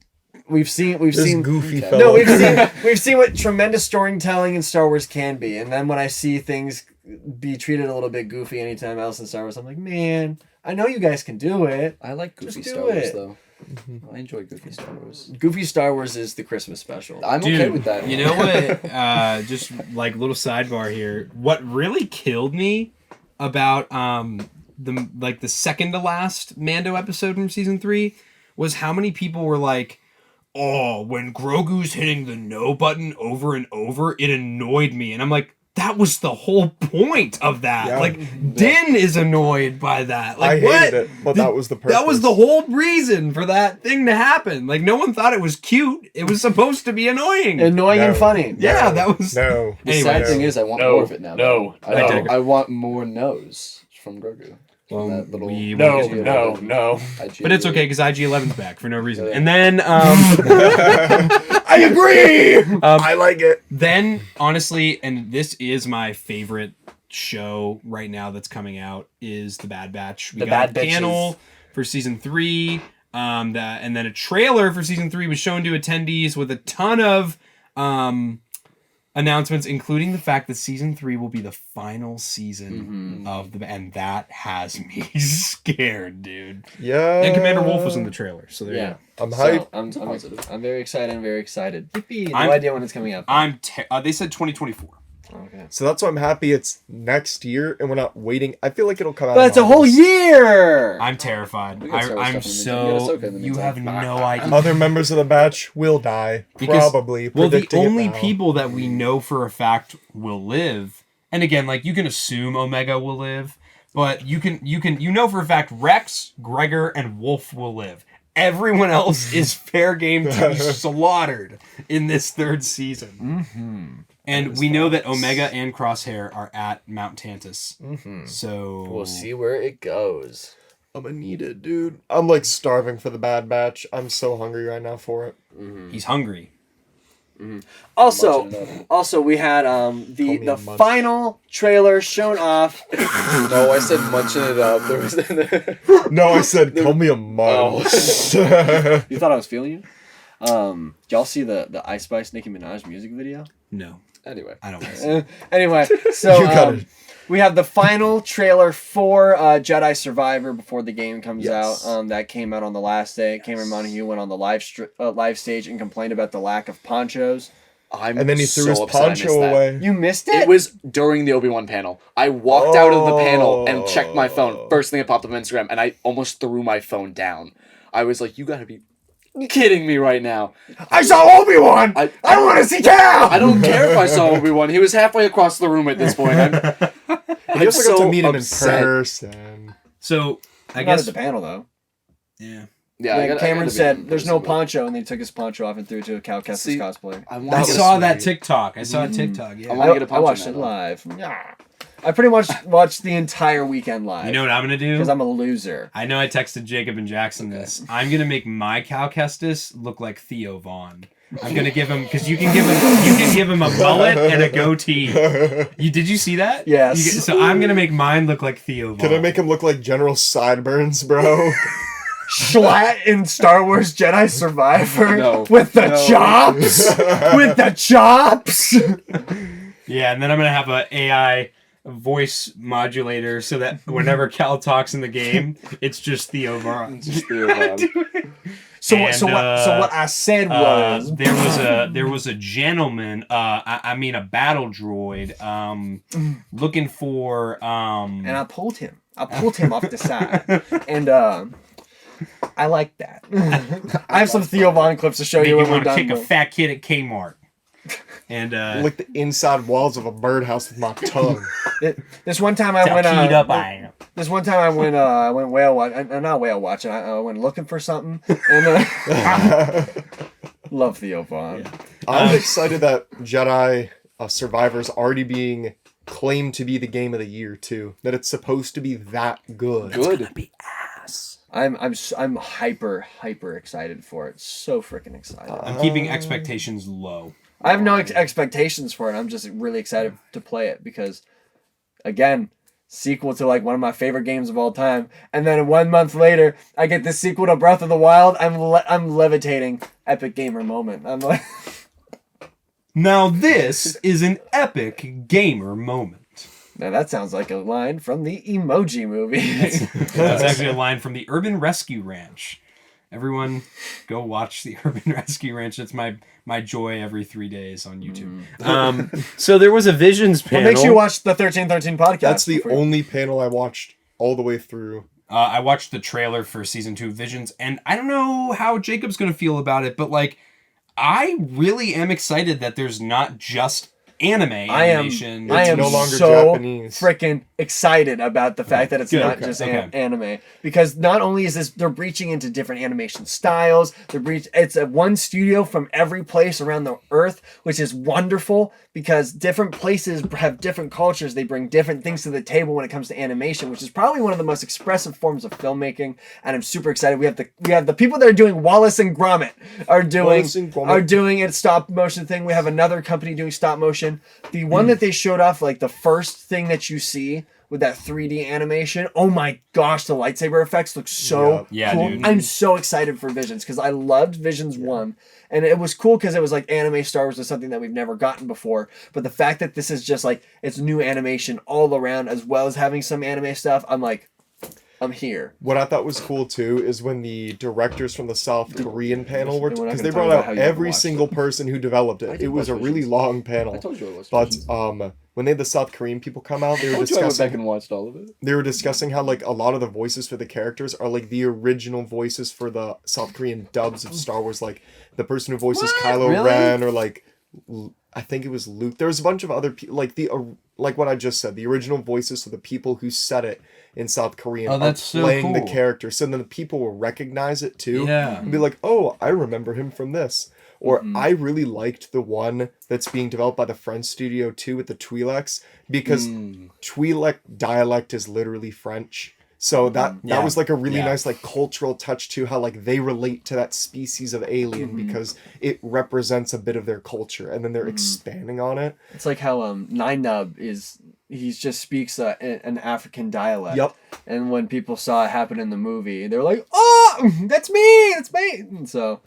we've seen goofy Okay. fellow. no we've seen what tremendous storytelling in Star Wars can be, and then when I see things be treated a little bit goofy anytime else in Star Wars, I'm like, man, I know you guys can do it. I like goofy Just do Star Wars it. though. I enjoy goofy Star Wars. Goofy Star Wars is the Christmas special. I'm okay with that. You know what? Just like little sidebar here. What really killed me about the second to last Mando episode from season 3 was how many people were like, "Oh, when Grogu's hitting the no button over and over, it annoyed me," and I'm like, that was the whole point of that. Yeah. Like, Din is annoyed by that. Like, I what? hated it, but that was the purpose. That was the whole reason for that thing to happen. Like, no one thought it was cute. It was supposed to be annoying. Annoying and No. funny. Yeah, that was... No. The Anyway, sad thing is, I want No. more of it now. No. though. No. I want more no's from Grogu. Well, That little we No, won't get to that. no. But it's okay, because IG-11's back for no reason. Yeah. And then... I agree. I like it. Then, honestly, and this is my favorite show right now that's coming out, is The Bad Batch. We The got Bad a panel for season 3, and then a trailer for season 3 was shown to attendees with a ton of announcements, including the fact that season 3 will be the final season of the, and that has me scared, dude. Yeah. And Commander Wolf was in the trailer, so there you Yeah. go. I'm hyped. I'm very excited. I'm very excited. Yippee. No I'm- idea when it's coming out. They said 2024. Okay. So that's why I'm happy it's next year and we're not waiting. I feel like it'll come out. But it's in a whole August. year. I'm terrified. We got Star Wars I'm stuff in the meantime. We got so... Ahsoka in the You have meantime. no idea. Other members of the batch will die. Because- Probably. Well, the predicting it only now. people that we know for a fact will live, and again, like, you can assume Omega will live, but you know for a fact Rex, Gregor, and Wolf will live. Everyone else is fair game to be slaughtered in this third season. And we know that Omega and Crosshair are at Mount Tantus. So We'll see where it goes. I'm gonna need it, dude. I'm like starving for the Bad Batch. I'm so hungry right now for it. he's hungry. Also, Munching it we had me the a munch. final trailer shown off. No, I said munching it up. There was No, I said, call me a munch. You thought I was feeling you? Y'all see the Ice Spice Nicki Minaj music video? No, Anyway. I don't want to see. Anyway, so You got it. we have the final trailer for Jedi Survivor before the game comes Yes. out. That came out on the last day. Cameron Montague went on the live stage and complained about the lack of ponchos. I'm And then he threw so his upset I poncho missed that. away. You missed it? It was during the Obi-Wan panel. I walked out of the panel and checked my Oh. phone. First thing that popped up on Instagram, and I almost threw my phone down. I was like, you gotta be kidding me right now. I saw Obi-Wan! I want to see Cal! I don't care if I saw Obi-Wan. He was halfway across the room at this point. I also got to meet him in upset. person. So I Not at guess the panel, though. yeah. Yeah, Like, I gotta Cameron be said, in "There's no person, but poncho," and then he took his poncho off and threw it to a Cal Kestis See, cosplayer. I I want to saw that sweet. TikTok. I saw a TikTok. Yeah. I wanna get a I poncho watched now, it though. live. I pretty much watched the entire weekend live. You know what I'm gonna do? Because I'm a loser. I know I texted Jacob and Jackson this. I'm gonna make my Cal Kestis look like Theo Vaughn. I'm gonna give him because you can give him a mullet and a goatee. Did you see that? Yes. So I'm gonna make mine look like Theo Vaughn. Can I make him look like General Sideburns, bro? Schlatt in Star Wars Jedi Survivor No. with the No. chops. With the chops. Yeah, and then I'm gonna have a AI voice modulator so that whenever Cal talks in the game, it's just Theo Vaughn. Just Theo Vaughn. So And, what I said was there was a gentleman, I mean a battle droid, looking for and I pulled him. I pulled him off the side. And I like that. I have some Theo Vaughn clips to show make you you when we're want to done. kick a but- fat kid at Kmart. And Lick the inside walls of a birdhouse with my tongue. This one time I went keyed up I am. This one time I went whale watch, not whale watching. I went looking for something, and love Theo Vaughn. I'm excited that Jedi Survivor's already being claimed to be the game of the year too. That it's supposed to be that good. Good. Be ass. I'm hyper excited for it. So freaking excited. I'm keeping expectations low. I have no expectations for it. I'm just really excited to play it because, again, sequel to like one of my favorite games of all time, and then 1 month later, I get this sequel to Breath of the Wild. I'm levitating. Epic gamer moment. I'm like, Now this is an epic gamer moment. now that sounds like a line from the Emoji Movie. That's actually a line from the Urban Rescue Ranch. Everyone, go watch the Urban Rescue Ranch. It's my joy every 3 days on YouTube. So there was a Visions What panel. makes you watch the 1313 podcast? That's the before you- only panel I watched all the way through. I watched the trailer for season 2 of Visions, and I don't know how Jacob's gonna feel about it, but like, I really am excited that there's not just animation. I am no longer so Japanese. freaking excited about the fact that it's Good, not okay, just okay. anime, because not only is this, they're breaching into different animation styles. It's a one studio from every place around the earth, which is wonderful because different places have different cultures. They bring different things to the table when it comes to animation, which is probably one of the most expressive forms of filmmaking. And I'm super excited. We have the people that are doing Wallace and Gromit are doing it stop motion thing. We have another company doing stop motion. The one that they showed off, like the first thing that you see with that 3D animation, oh my gosh, the lightsaber effects look so Yeah, cool. dude. I'm so excited for Visions because I loved Visions 1. And it was cool because it was like anime Star Wars is something that we've never gotten before. But the fact that this is just like, it's new animation all around as well as having some anime stuff, I'm like, I'm here. What I thought was cool too is when the directors from the South Korean panel were, We're not because gonna they talk brought about how out you every watched single person who developed I it. did It was a watch really Visions. long panel. I told you I was. But when they had the South Korean people come out, they were I went back discussing and watched all of it. how like a lot of the voices for the characters are like the original voices for the South Korean dubs of Star Wars, like the person who voices Kylo Really? Ren, or like I think it was Luke. There was a bunch of other people, like like what I just said, the original voices for the people who said it in South Korean Oh, are that's so playing the cool. character, so then the people will recognize it too. Yeah. And be like, oh, I remember him from this. Or I really liked the one that's being developed by the French studio too with the Twi'leks, because Twi'lek dialect is literally French. So that Yeah. was like a really Yeah. nice like cultural touch to how like they relate to that species of alien because it represents a bit of their culture, and then they're expanding on it. It's like how Nine Nub he just speaks an African dialect. Yep. And when people saw it happen in the movie, they were like, "Oh, that's me! That's me!" And so,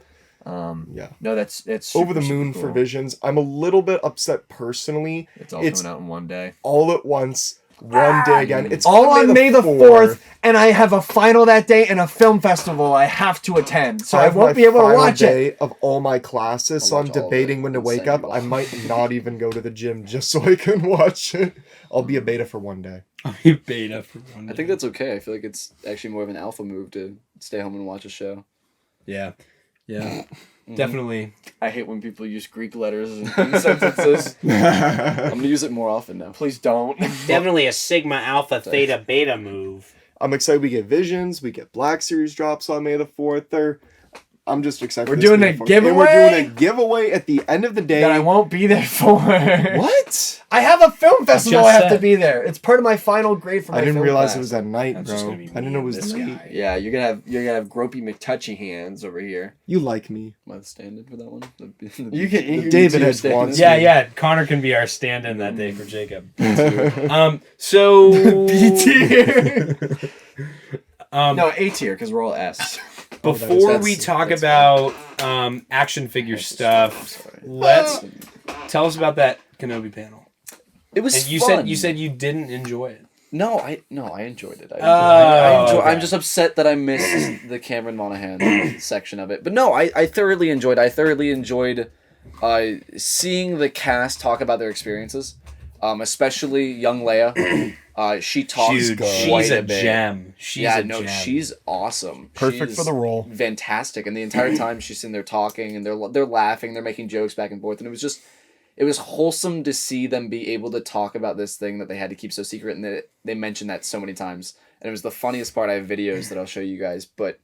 Yeah. no, it's Over the super moon cool. for Visions. I'm a little bit upset personally. It's all It's coming out in one day. all at once, one day again. It's All on May the 4th, and I have a final that day and a film festival I have to attend, so I have won't my be able to final watch it. day of all my classes, so I'll I'm watch all of debating it when to and wake send up. you I all. might not even go to the gym just so I can watch it. I'll be a beta for one day. Beta for one. I think that's okay. I feel like it's actually more of an alpha move to stay home and watch a show. Yeah. Definitely. I hate when people use Greek letters in sentences. I'm gonna use it more often now. Please don't. Definitely a Sigma Alpha Theta Beta move. I'm excited we get Visions, we get Black Series drops on May the 4th. I'm just excited. We're for this doing May a the 4th. giveaway? And we're doing a giveaway at the end of the day. That I won't be there for. What? I have a film festival. Just I have to said. be there. It's part of my final grade for my I didn't film realize class. it was at night, That's bro. just I gonna be didn't me know it and was this late. guy. Yeah, you're gonna have gropey McTouchy hands over here. You like me. Am I the stand-in for that one? You can David two had stand-ins. wants Yeah, me. yeah. Connor can be our stand-in that day for Jacob. So B tier. um, No, A tier because we're all S. before that's- we talk that's about action figure stuff, let's tell us about that Kenobi panel. It was And you fun. said you didn't enjoy it. No, I enjoyed it. Okay. I'm just upset that I missed the Cameron Monaghan section of it. But no, I thoroughly enjoyed. I thoroughly enjoyed seeing the cast talk about their experiences, especially young Leia. She talks Dude, quite she's a bit. gem. She's a gem. She's awesome. Perfect She's for the role. Fantastic, and the entire time she's sitting there talking, and they're laughing, they're making jokes back and forth, and it was wholesome to see them be able to talk about this thing that they had to keep so secret, and they mentioned that so many times, and it was the funniest part. I have videos that I'll show you guys, but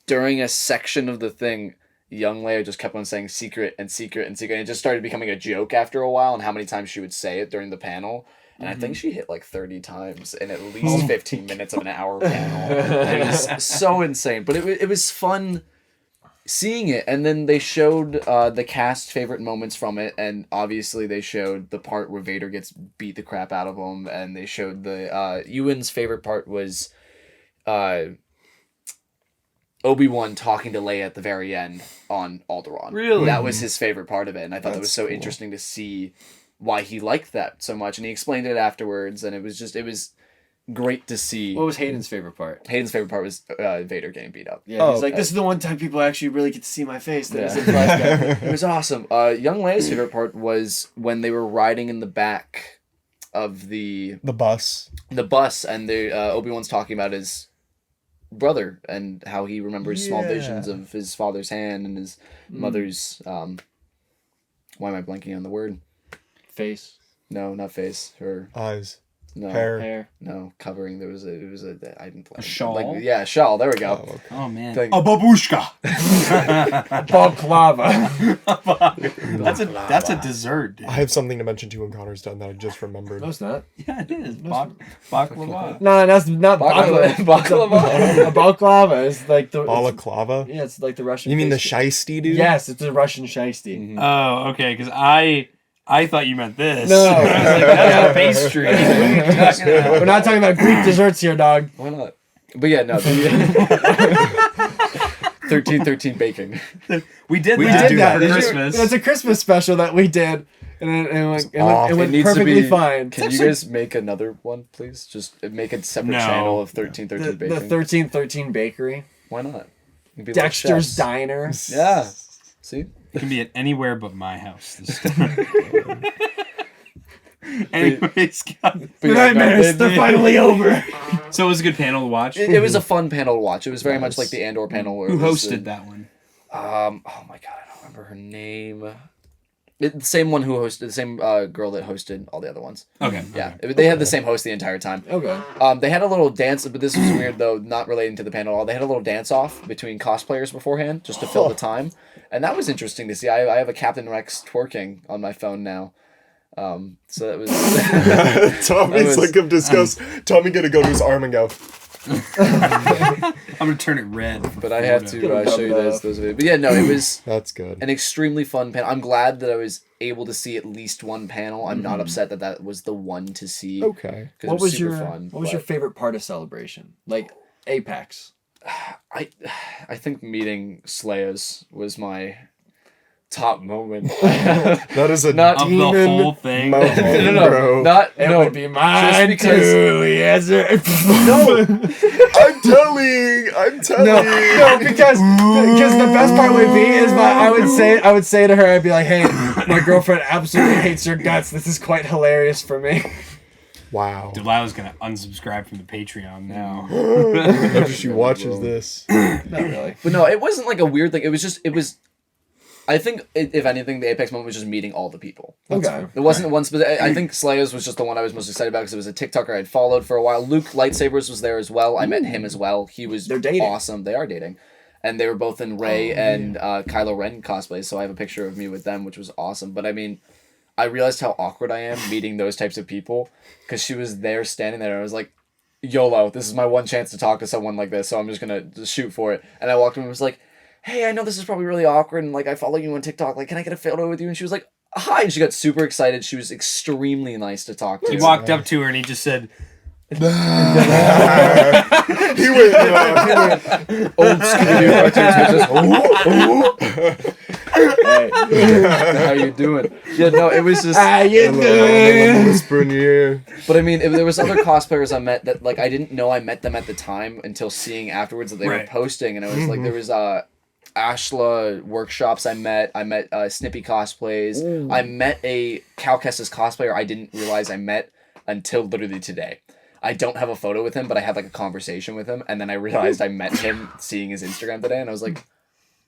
during a section of the thing, young Leia just kept on saying secret and secret and secret, and it just started becoming a joke after a while, and how many times she would say it during the panel. And I think she hit like 30 times in at least 15 minutes of an hour panel. And it was so insane. But it was fun seeing it. And then they showed the cast's favorite moments from it. And obviously they showed the part where Vader gets beat the crap out of him. And they showed the... Ewan's favorite part was... Obi-Wan talking to Leia at the very end on Alderaan. Really? That was his favorite part of it. And I thought that was so interesting to see why he liked that so much. And he explained it afterwards. And it was great to see. What was Hayden's favorite part? Hayden's favorite part was Vader getting beat up. Yeah, he's like, this is the one time people actually really get to see my face. That isn't the last guy. It was awesome. Young Leia's favorite part was when they were riding in the back of the bus. The bus, and Obi-Wan's talking about his brother and how he remembers small visions of his father's hand and his mother's why am I blanking on the word? Face. No, not face. Her eyes. No. Hair. No, covering. It was a I didn't A shawl? a shawl. There we go. Oh, okay. Oh man. Thank- A babushka. Balaclava. That's a dessert. Dude. I have something to mention too when Connor's done that I just remembered. No, it's not. Yeah, it is. Baklava. No, that's not Baklava. baklava. A balaclava is like the... Balaclava? Yeah, it's like the Russian... You mean the pastry. shiesty dude? Yes, it's a Russian shiesty. Oh, okay. Because I thought you meant this. No. I was like, that's a pastry. What are you talking about? We're not talking about Greek desserts here, dog. Why not? But yeah, no. 13 baking. We did We that did that. for Did you- Christmas. It's a Christmas special that we did, and it went needs to perfectly be- fine. Can you guys make another one, please? Just make a separate No. channel of 13 The baking. 1313 Bakery, Why not? It'd be like Dexter's chefs. Diner. Yeah. See? It can be at anywhere but my house. Anyways, guys. But yeah, no, They're finally over. So it was a good panel to watch. it was a fun panel to watch. It was very much like the Andor panel. Where Who it was hosted that one? Oh my god, I don't remember her name. The same one who hosted, the same girl that hosted all the other ones. Okay. Yeah, they had the same host the entire time. Okay. They had a little dance, but this was weird though, not relating to the panel at all. They had a little dance off between cosplayers beforehand, just to fill the time, and that was interesting to see. I have a Captain Rex twerking on my phone now. So that was. Tommy's look of disgust. Tommy gonna go to his arm and go. I'm gonna turn it red. But I have to show you those videos. But yeah, no, it was That's good. an extremely fun panel. I'm glad that I was able to see at least one panel. I'm not upset that was the one to see. Okay. 'Cause it What was super your fun, What was your but favorite part of Celebration? Like Apex. I think meeting Slayers was my top moment. That is a Not Of the demon whole thing. moment, no, bro. not It no. would be mine because- too. Yes, sir. I'm telling. No, because the best part would be is I would say to her, I'd be like, hey, my girlfriend absolutely hates your guts. This is quite hilarious for me. Wow. Delilah's gonna unsubscribe from the Patreon now. After she watches this. Not really. But no, it wasn't like a weird thing. It was. I think if anything, the Apex moment was just meeting all the people. Okay. It wasn't one specific. I think Slayers was just the one I was most excited about because it was a TikToker I'd followed for a while. Luke Lightsabers was there as well. I met him as well. He was They're dating. awesome. They are dating. And they were both in Rey and Kylo Ren cosplays, so I have a picture of me with them, which was awesome. But I mean, I realized how awkward I am meeting those types of people because she was there standing there and I was like, YOLO, this is my one chance to talk to someone like this, so I'm just going to shoot for it. And I walked in and was like, hey, I know this is probably really awkward, and like I follow you on TikTok. Like, can I get a photo with you? And she was like, hi. And she got super excited. She was extremely nice to talk to. He walked up to her and he just said, He went. Old Scooby-Doo cartoons. Hey, how you doing? Yeah, no, it was just. How you doing? Whisper in your ear. But I mean, there was other cosplayers I met that like I didn't know I met them at the time until seeing afterwards that they were Right. posting, and I was like, there was Ashla workshops I met Snippy cosplays. I met a Cal Kestis cosplayer I didn't realize I met until literally today. I don't have a photo with him, but I had like a conversation with him, and then I realized I met him seeing his Instagram today, and I was like,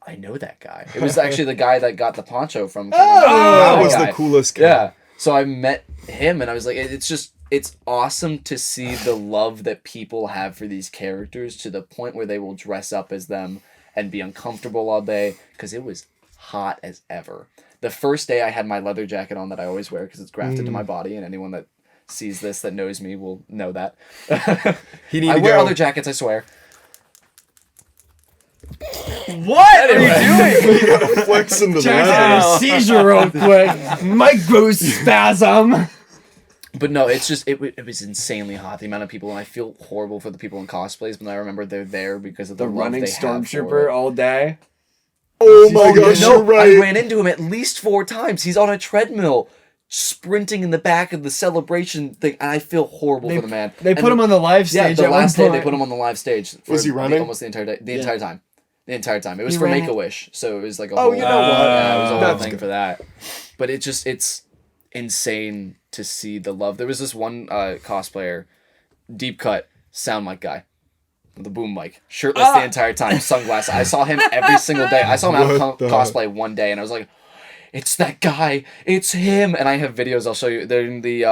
I know that guy. It was actually the guy that got the poncho from. That was guy. the coolest guy. Yeah. So I met him, and I was like, it's awesome to see the love that people have for these characters to the point where they will dress up as them and be uncomfortable all day, because it was hot as ever. The first day I had my leather jacket on that I always wear because it's grafted to my body, and anyone that sees this that knows me will know that. He need I to wear go. other jackets, I swear. What are you doing? You gotta flex into Jack's that. having a seizure real quick. Microspasm. But no, it's just it was insanely hot. The amount of people, and I feel horrible for the people in cosplays, but I remember they're there because of the, The love running they have for stormtrooper it. all day. Oh my gosh, No, you're right. I ran into him at least 4 times. He's on a treadmill, sprinting in the back of the celebration thing, and I feel horrible for the man. They put him on the live stage. Yeah, the at one last day they point. put him on the live stage. For Was he running? almost the entire day? The entire time. The entire time. It was He for ran- Make-A-Wish, so it was like a Oh, whole... you know what? Yeah, it was a whole That's thing good. for that. But it's insane to see the love. There was this one cosplayer, deep cut, sound mic guy. With a boom mic, shirtless the entire time, sunglasses. I saw him every single day. I saw him out What the- cosplay one day, and I was like, "It's that guy! It's him!" And I have videos. I'll show you. They're in the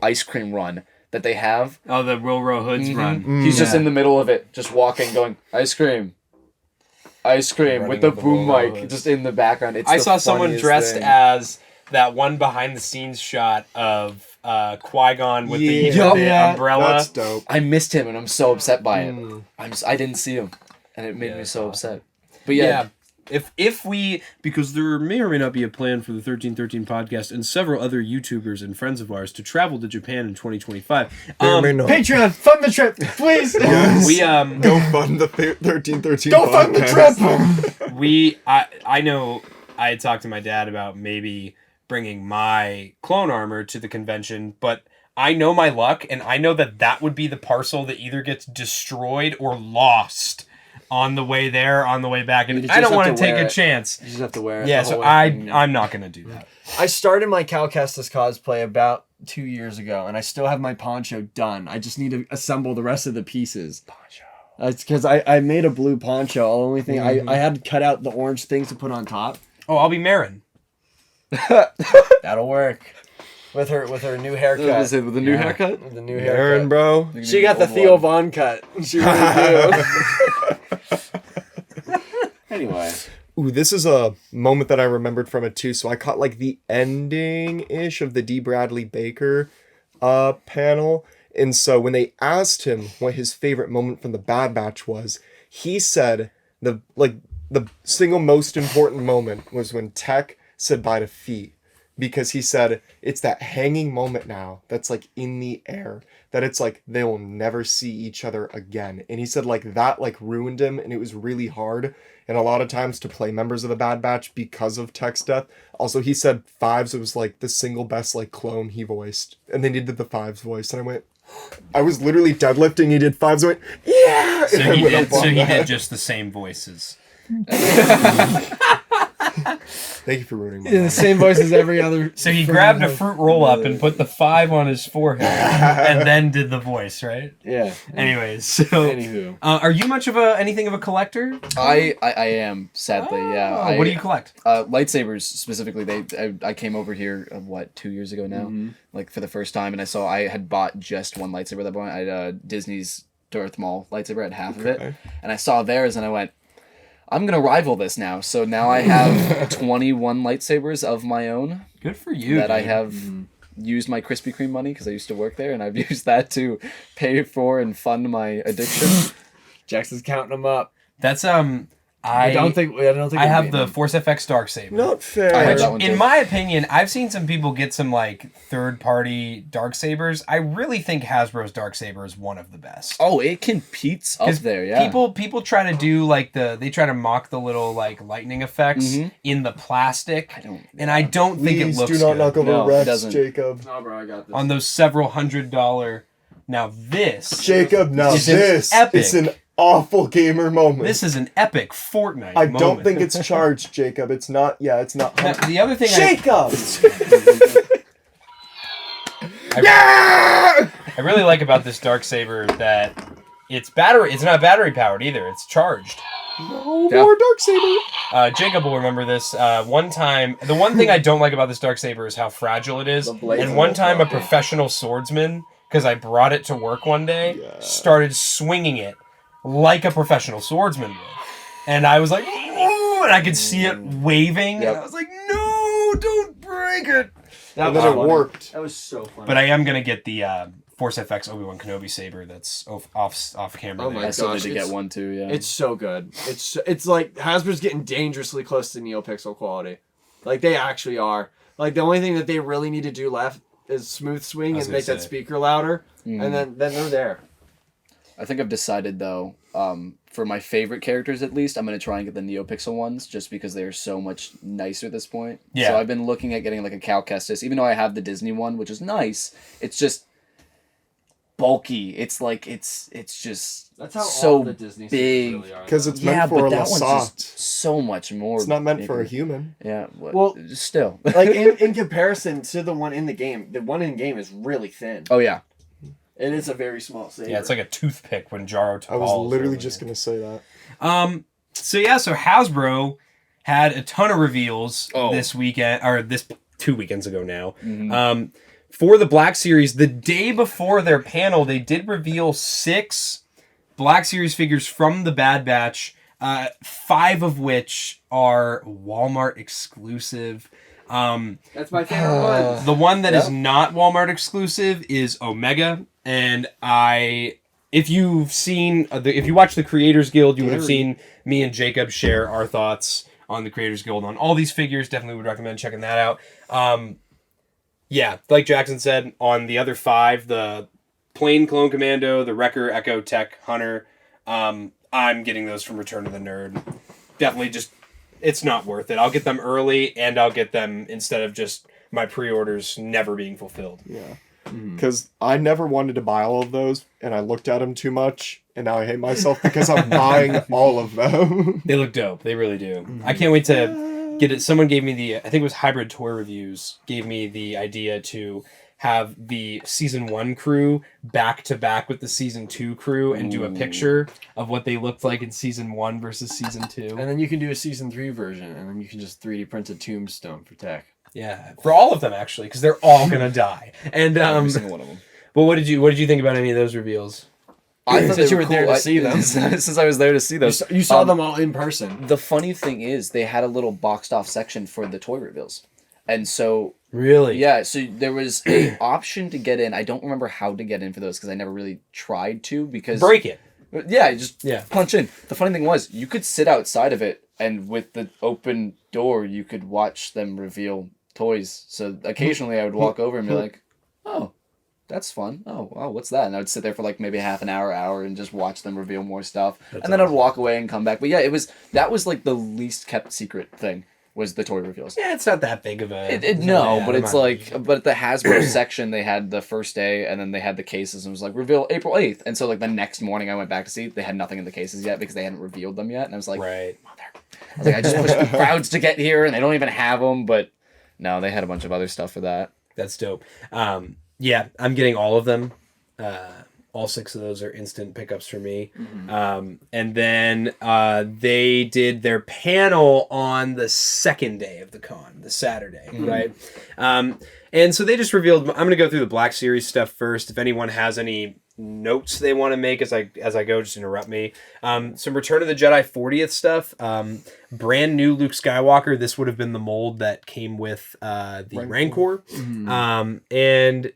ice cream run that they have. Oh, the Will Row Hoods run. He's just in the middle of it, just walking, going ice cream, with Running the with the boom Will Row mic, Hoods. just in the background. It's I the saw someone funniest dressed thing. as that one behind the scenes shot of Qui-Gon with Yeah. the Yeah. umbrella. That's dope. I missed him, and I'm so upset by it. I didn't see him, and it made me so upset. But yeah, If we, because there may or may not be a plan for the 1313 podcast and several other YouTubers and friends of ours to travel to Japan in 2025. May not. Patreon, fund the trip, please. Yes. We Go fund the 1313 Go fund the podcast. trip. I know I had talked to my dad about maybe bringing my clone armor to the convention, but I know my luck, and I know that would be the parcel that either gets destroyed or lost on the way there, on the way back, and You I just don't want have to to take wear a it. chance. You just have to wear it. Yeah, the so whole way. I'm not gonna do that. I started my Cal Kestis cosplay about 2 years ago, and I still have my poncho done. I just need to assemble the rest of the pieces. Poncho. It's because I made a blue poncho. The only thing I had to cut out the orange things to put on top. Oh, I'll be Marin. That'll work. With her new haircut. with the new haircut. With the new Aaron, haircut. bro. She got the Theo Von cut. She really do. Anyway. Ooh, this is a moment that I remembered from it too. So I caught like the ending-ish of the D. Bradley Baker panel. And so when they asked him what his favorite moment from the Bad Batch was, he said the single most important moment was when Tech said bye to Feet. Because he said it's that hanging moment now that's like in the air, that it's like they will never see each other again. And he said like that like ruined him, and it was really hard. And a lot of times to play members of the Bad Batch because of Tech's death. Also, he said Fives was like the single best like clone he voiced, and then he did the Fives voice, and I went, I was literally deadlifting. He did Fives. I went, yeah. So And I he went did. up on So he that. did just the same voices. Thank you for ruining my The same voice as every other. So he grabbed a fruit roll up and put the 5 on his forehead, and then did the voice, right? Yeah. Anyways, so Anywho. are you much of anything of a collector? I am sadly, yeah. Oh, what do you collect? Lightsabers specifically. I came over here 2 years ago now, like for the first time, and I had bought just one lightsaber at that point. I had Disney's Darth Maul lightsaber. I had half of it, and I saw theirs, and I went, I'm gonna rival this now. So now I have 21 lightsabers of my own Good for you. that I dude. have used my Krispy Kreme money because I used to work there, and I've used that to pay for and fund my addiction. Jackson's counting them up. That's I don't think. I I have the Force FX Darksaber. Not fair. I have Which, that one in too. my opinion, I've seen some people get some like third-party Darksabers. I really think Hasbro's Darksaber is one of the best. Oh, it competes up 'Cause there, yeah. People try to do like they try to mock the little like lightning effects in the plastic, I don't think it Please looks do not good. knock over No, it Rex, doesn't. Jacob. No, bro, I got this. On those several $100. Now this Jacob, now This is this epic. is an awful gamer moment. this is an epic Fortnite. I don't moment. think it's charged, Jacob. It's not. Yeah, it's not. Now, the other thing Jacob. I really like about this Darksaber that it's not battery powered either. It's charged. No more Darksaber. Jacob will remember this. One time, the one thing I don't like about this Darksaber is how fragile it is. blades And are one time, a broken. professional swordsman, because I brought it to work one day, started swinging it like a professional swordsman would. And I was like, "Ooh," and I could see it waving. Yep. And I was like, no, don't break break it. That And was then it funny. warped. That was so funny. But I am gonna get the Force FX Obi-Wan Kenobi saber that's off camera. Oh there. my I still need gosh, to get it's- one too. Yeah. It's so good. It's like Hasbro's getting dangerously close to NeoPixel quality. Like they actually are. Like the only thing that they really need to do left is smooth swing I was and gonna make that say. speaker louder, and then they're there. I think I've decided though, for my favorite characters at least, I'm gonna try and get the NeoPixel ones just because they're so much nicer at this point. Yeah. So I've been looking at getting like a Cal Kestis, even though I have the Disney one, which is nice. It's just bulky. It's like it's just That's how so all the Disney big. really are. Because though. it's meant for a that one's Lasat. just so much more. It's not meant for a bigger. human. Yeah. Well, still. like in comparison to the one in the game, the one in game is really thin. Oh yeah. It is a very small saber. Yeah, it's like a toothpick when Jaro took I was balls literally earlier. just gonna say that. So Hasbro had a ton of reveals Oh. this weekend, or this 2 weekends ago now. For the Black Series, the day before their panel, they did reveal 6 Black Series figures from the Bad Batch, 5 of which are Walmart exclusive. That's my favorite one. The one that is not Walmart exclusive is Omega, and if you've seen, if you watch the Creators Guild, you would have seen me and Jacob share our thoughts on the Creators Guild on all these figures. Definitely would recommend checking that out. Yeah, like Jackson said, on the other 5, the Plain Clone Commando, the Wrecker, Echo, Tech, Hunter, I'm getting those from Return of the Nerd. Definitely just, it's not worth it. I'll get them early, and I'll get them instead of just my pre-orders never being fulfilled. Yeah. Because I never wanted to buy all of those, and I looked at them too much, and now I hate myself because I'm buying all of them. They look dope. They really do. I can't wait to get it. Someone gave me the, I think it was Hybrid Toy Reviews, gave me the idea to have the season 1 crew back to back with the season 2 crew and do a picture of what they looked like in season 1 versus season 2. And then you can do a season 3 version, and then you can just 3D print a tombstone for Tech. Yeah, for all of them actually, because they're all gonna die. And Every single one of them. but what did you think about any of those reveals? I thought Since they you were there to see them. Since I was there to see those. You saw them all in person. The funny thing is, they had a little boxed off section for the toy reveals, and so Really? yeah, so there was a option to get in. I don't remember how to get in for those because I never really tried to because Break it. Yeah, you just Yeah. punch in. The funny thing was, you could sit outside of it, and with the open door, you could watch them reveal toys. So occasionally, I would walk over and be like, "Oh, that's fun. Oh, wow, what's that?" And I would sit there for like maybe half an hour, and just watch them reveal more stuff. And then I'd walk away and come back. But yeah, that was like the least kept secret thing was the toy reveals. Yeah, it's not that big of a. No, Yeah, but it's I'm not- like, but at the Hasbro section, they had the first day, and then they had the cases, and it was like, reveal April 8th. And so, like, the next morning I went back to see, they had nothing in the cases yet because they hadn't revealed them yet. And I was like, Right. I was like, I just pushed the crowds to get here, and they don't even have them. But no, they had a bunch of other stuff for that. That's dope. Yeah, I'm getting all of them. All 6 of those are instant pickups for me. And then they did their panel on the second day of the con, the Saturday, right? And so they just revealed. I'm going to go through the Black Series stuff first. If anyone has any notes they want to make as I go, just interrupt me. Some Return of the Jedi 40th stuff. Brand new Luke Skywalker. This would have been the mold that came with the Rancor. And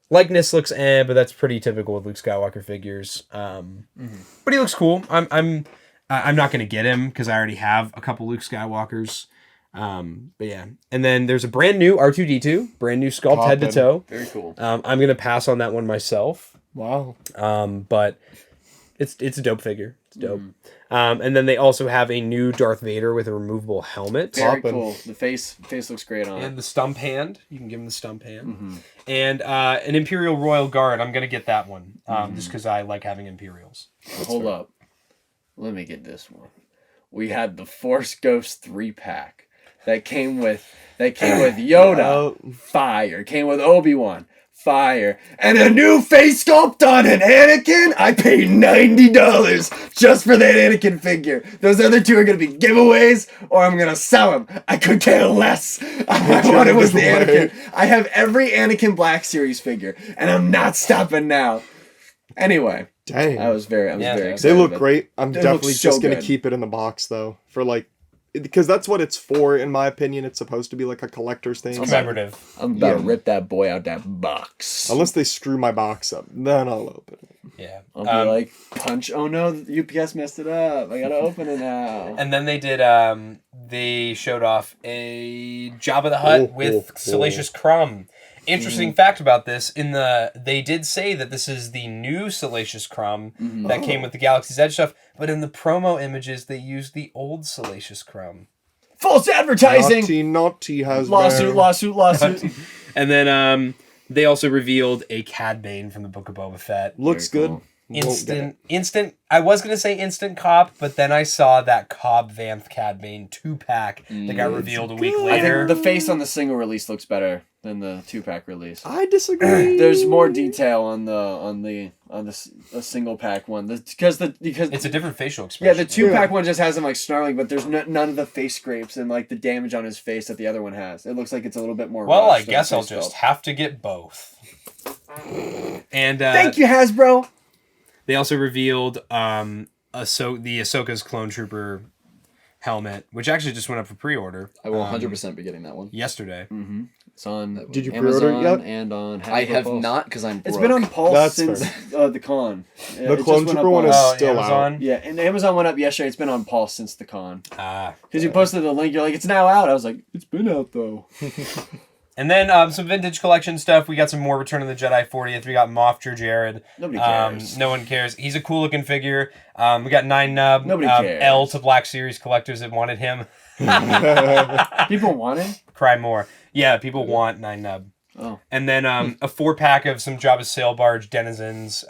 likeness looks but that's pretty typical with Luke Skywalker figures. But he looks cool. I'm not gonna get him because I already have a couple Luke Skywalkers. But yeah, and then there's a brand new R2D2, brand new sculpt head to toe. Very cool. I'm gonna pass on that one myself. Wow. But it's a dope figure. It's dope. And then they also have a new Darth Vader with a removable helmet. Very Poppin'. cool. The face looks great on it. And the stump hand. You can give him the stump hand. And an Imperial Royal Guard. I'm going to get that one. Just because I like having Imperials. Hold up. Let me get this one. We had the Force Ghost 3-pack that came with Yoda, fire. Came with Obi-Wan, fire. And a new face sculpt on an Anakin. I paid $90 just for that Anakin figure. Those other 2 are going to be giveaways, or I'm going to sell them. I could care less. I wanted was the Anakin. I have every Anakin Black Series figure, and I'm not stopping now. Anyway. Dang. I was very Yeah, excited. They look about- great. I'm They definitely look so just gonna good. keep it in the box though. For like, because that's what it's for, in my opinion. It's supposed to be like a collector's thing. Commemorative. I'm about to rip that boy out that box. Unless they screw my box up, then I'll open it. Yeah. I'll be like, punch. Oh no, UPS messed it up. I gotta open it now. And then they did. They showed off a Jabba the Hutt with Salacious Crumb. Interesting fact about this: they did say that this is the new Salacious Crumb that came with the Galaxy's Edge stuff, but in the promo images they used the old Salacious Crumb. False advertising. Naughty has Lawsuit. And then they also revealed a Cad Bane from the Book of Boba Fett. Looks Very good. cool. Instant. I was gonna say instant cop, but then I saw that Cobb Vanth Cad Bane 2-pack that got revealed a week I later. think the face on the single release looks better than the 2-pack release. I disagree. There's more detail on the single pack one because It's a different facial yeah, expression. the 2-pack one just has him like snarling, but there's none of the face scrapes and like the damage on his face that the other one has. It looks like it's a little bit more. Well, I rushed than guess the I'll face just sculpt. have to get both. And Thank you, Hasbro. They also revealed the Ahsoka's Clone Trooper helmet, which actually just went up for pre-order. I will 100% be getting that one. Yesterday. It's on. Did you Amazon pre-order it yet? And on. I Hasbro have Pulse. not because I'm broke. It's been on Pulse That's since the con. The It Clone just went Trooper up one on- is Oh, still Amazon? out. Yeah, and Amazon went up yesterday. It's been on Pulse since the con. Ah. Because you posted the link, you're like, it's now out. I was like, it's been out though. And then some vintage collection stuff. We got some more Return of the Jedi 40th. We got Moff Jared. Nobody cares. No one cares. He's a cool looking figure. We got 9 Nub. Nobody cares. L to Black Series collectors that wanted him. People want it. Cry more. Yeah, people want 9 Nub. Oh. And then a 4-pack of some Jabba's Sail Barge denizens.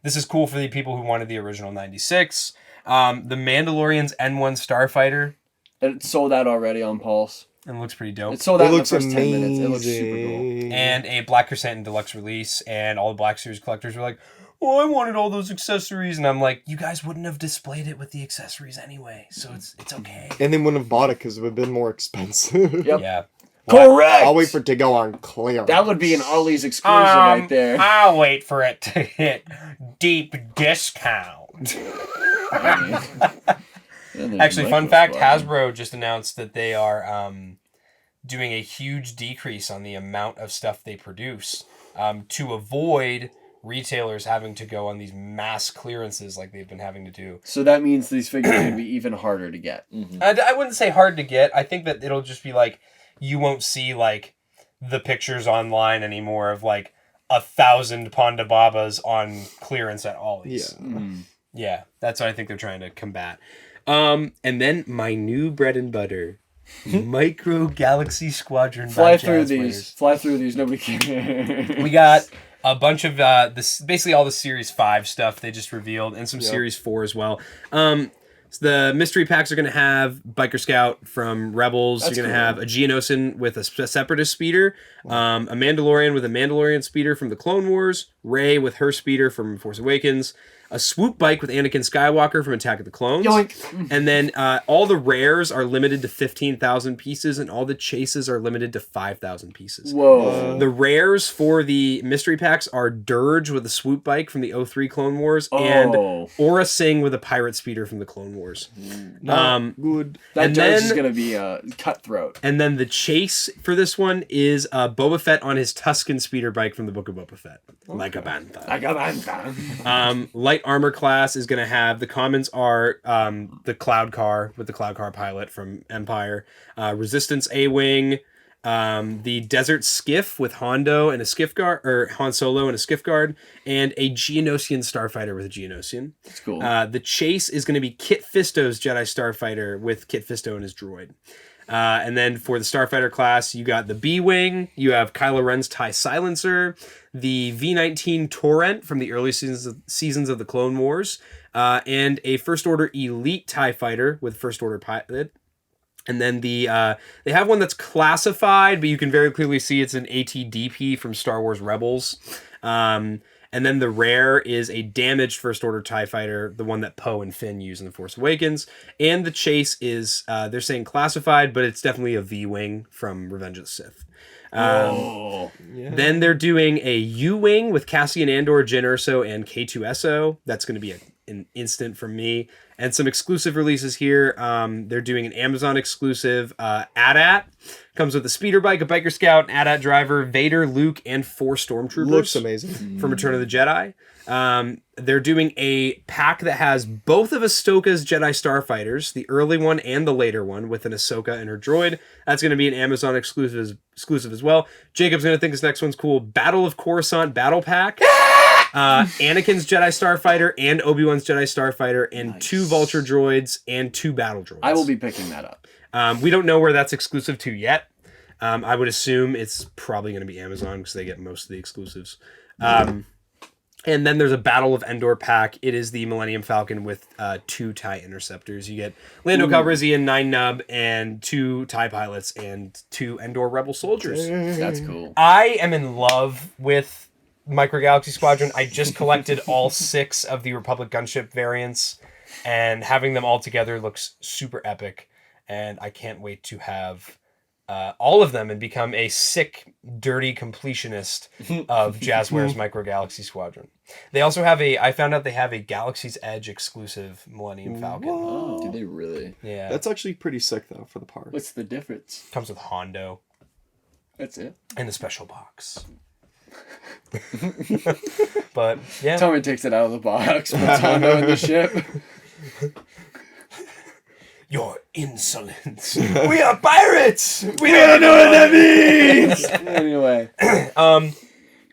This is cool for the people who wanted the original 96. The Mandalorian's N1 Starfighter. It sold out already on Pulse. And looks pretty dope. It sold out It in the looks first 10 amazing. minutes. It looks super cool. And a Black Chrysanthemum Deluxe release. And all the Black Series collectors were like, oh, I wanted all those accessories. And I'm like, you guys wouldn't have displayed it with the accessories anyway. So it's okay. And they wouldn't have bought it because it would have been more expensive. Yep. Yeah. Correct. I'll wait for it to go on clearance. That would be an Ollie's exclusive right there. I'll wait for it to hit deep discount. Actually, fun fact, Hasbro just announced that they are doing a huge decrease on the amount of stuff they produce to avoid retailers having to go on these mass clearances like they've been having to do. So that means these figures are going to be even harder to get. I wouldn't say hard to get. I think that it'll just be like, you won't see like the pictures online anymore of like 1,000 Ponda Babas on clearance at Ollie's. Yeah. Yeah, that's what I think they're trying to combat. And then my new bread and butter, Micro Galaxy Squadron. Fly by through Jazz these. Winners. Fly through these. Nobody cares. We got a bunch of this, basically all the Series 5 stuff they just revealed, and some Series 4 as well. So the mystery packs are going to have Biker Scout from Rebels. That's You're going to cool. have a Geonosian with a Separatist speeder, a Mandalorian with a Mandalorian speeder from the Clone Wars, Rey with her speeder from Force Awakens, a swoop bike with Anakin Skywalker from Attack of the Clones. Yoink. And then all the rares are limited to 15,000 pieces, and all the chases are limited to 5,000 pieces. Whoa. The rares for the mystery packs are Dirge with a swoop bike from the 03 Clone Wars, and Aura Singh with a pirate speeder from the Clone Wars. Good. That and Dirge is then- going to be a cutthroat. And then the chase for this one is Boba Fett on his Tusken speeder bike from the Book of Boba Fett. Like a bantha. I got that. Light armor class is going to have, the commons are the Cloud Car with the Cloud Car pilot from Empire, Resistance A-Wing, the Desert Skiff with Hondo and a Skiff Guard, or Han Solo and a Skiff Guard, and a Geonosian Starfighter with a Geonosian. That's cool. The chase is going to be Kit Fisto's Jedi Starfighter with Kit Fisto and his droid. And then for the Starfighter class, you got the B-Wing, you have Kylo Ren's TIE Silencer, the V-19 Torrent from the early seasons of the Clone Wars, and a First Order Elite TIE Fighter with First Order pilot. And then they have one that's classified, but you can very clearly see it's an ATDP from Star Wars Rebels. And then the rare is a damaged First Order TIE Fighter, the one that Poe and Finn use in The Force Awakens. And the chase is, they're saying classified, but it's definitely a V-Wing from Revenge of the Sith. Then they're doing a U-Wing with Cassian Andor, Jyn Erso, and K2SO. That's going to be an instant from me. And some exclusive releases here. They're doing an Amazon exclusive. AT-AT comes with a speeder bike, a biker scout, an AT-AT driver, Vader, Luke, and 4 stormtroopers. Looks amazing. From Return of the Jedi. They're doing a pack that has both of Ahsoka's Jedi Starfighters, the early one and the later one, with an Ahsoka and her droid. That's going to be an Amazon exclusive as well. Jacob's going to think this next one's cool. Battle of Coruscant Battle Pack. Anakin's Jedi Starfighter and Obi-Wan's Jedi Starfighter and 2 Vulture droids and 2 battle droids. I will be picking that up. We don't know where that's exclusive to yet. I would assume it's probably going to be Amazon because they get most of the exclusives. And then there's a Battle of Endor pack. It is the Millennium Falcon with 2 TIE interceptors. You get Lando Calrissian, 9 Nub, and 2 TIE pilots and 2 Endor Rebel soldiers. That's cool. I am in love with Micro Galaxy Squadron. I just collected all 6 of the Republic gunship variants, and having them all together looks super epic. And I can't wait to have all of them and become a sick, dirty completionist of Jazzware's Micro Galaxy Squadron. They also have I found out they have a Galaxy's Edge exclusive Millennium Falcon. Oh, did they really? Yeah. That's actually pretty sick though for the part. What's the difference? Comes with Hondo That's it. and the special box. But yeah. Tommy takes it out of the box, puts Hondo in the ship. Your insolence. We are pirates! We don't know what that means! Anyway.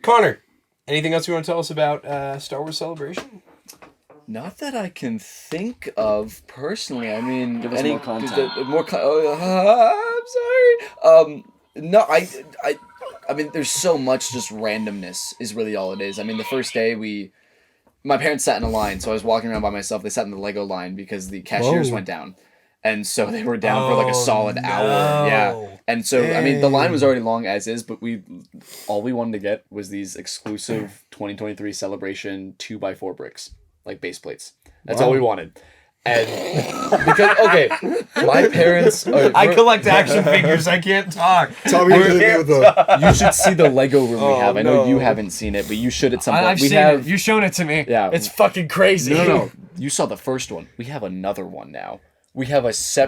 Connor, anything else you want to tell us about Star Wars Celebration? Not that I can think of personally. I mean, Give us more content. I'm sorry. No, I mean, there's so much just randomness is really all it is. I mean, the first day my parents sat in a line, so I was walking around by myself. They sat in the Lego line because the cashiers went down. And so they were down for like a solid hour. Yeah. And so, I mean, the line was already long as is, but all we wanted to get was these exclusive 2023 Celebration 2x4 bricks, like base plates. That's all we wanted. And because, okay, my parents... I collect action figures. I can't talk. Tommy hit me with a... You should see the Lego room we have. I know you haven't seen it, but you should at some point. I've seen it. You've shown it to me. Yeah. It's fucking crazy. No. You saw the first one. We have another one now. We have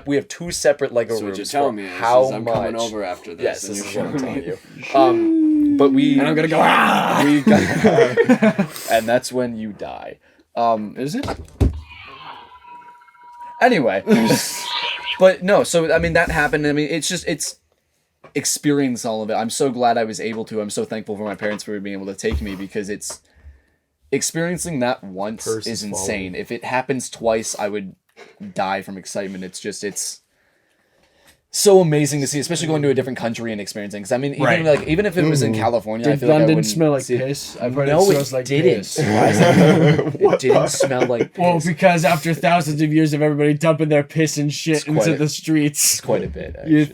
we have 2 separate Lego So what rooms. you're telling me is I'm coming over after this. Yes, and this you're is what I'm showing telling me. you. But we... And I'm gonna go, ah! and that's when you die. Is it? Anyway. But no, so I mean that happened. I mean it's experience all of it. I'm so glad I was able to. I'm so thankful for my parents for being able to take me because it's experiencing that once is insane. If it happens twice, I would die from excitement. It's so amazing to see, especially going to a different country and experiencing. Because I mean, even if it was in California, I Did feel like I London wouldn't smell like see it. piss? I've heard No, it smells like didn't. piss. Why is that? It didn't smell like piss. Well, because after thousands of years of everybody dumping their piss and shit quite into a- the streets, It's quite a bit. Actually. you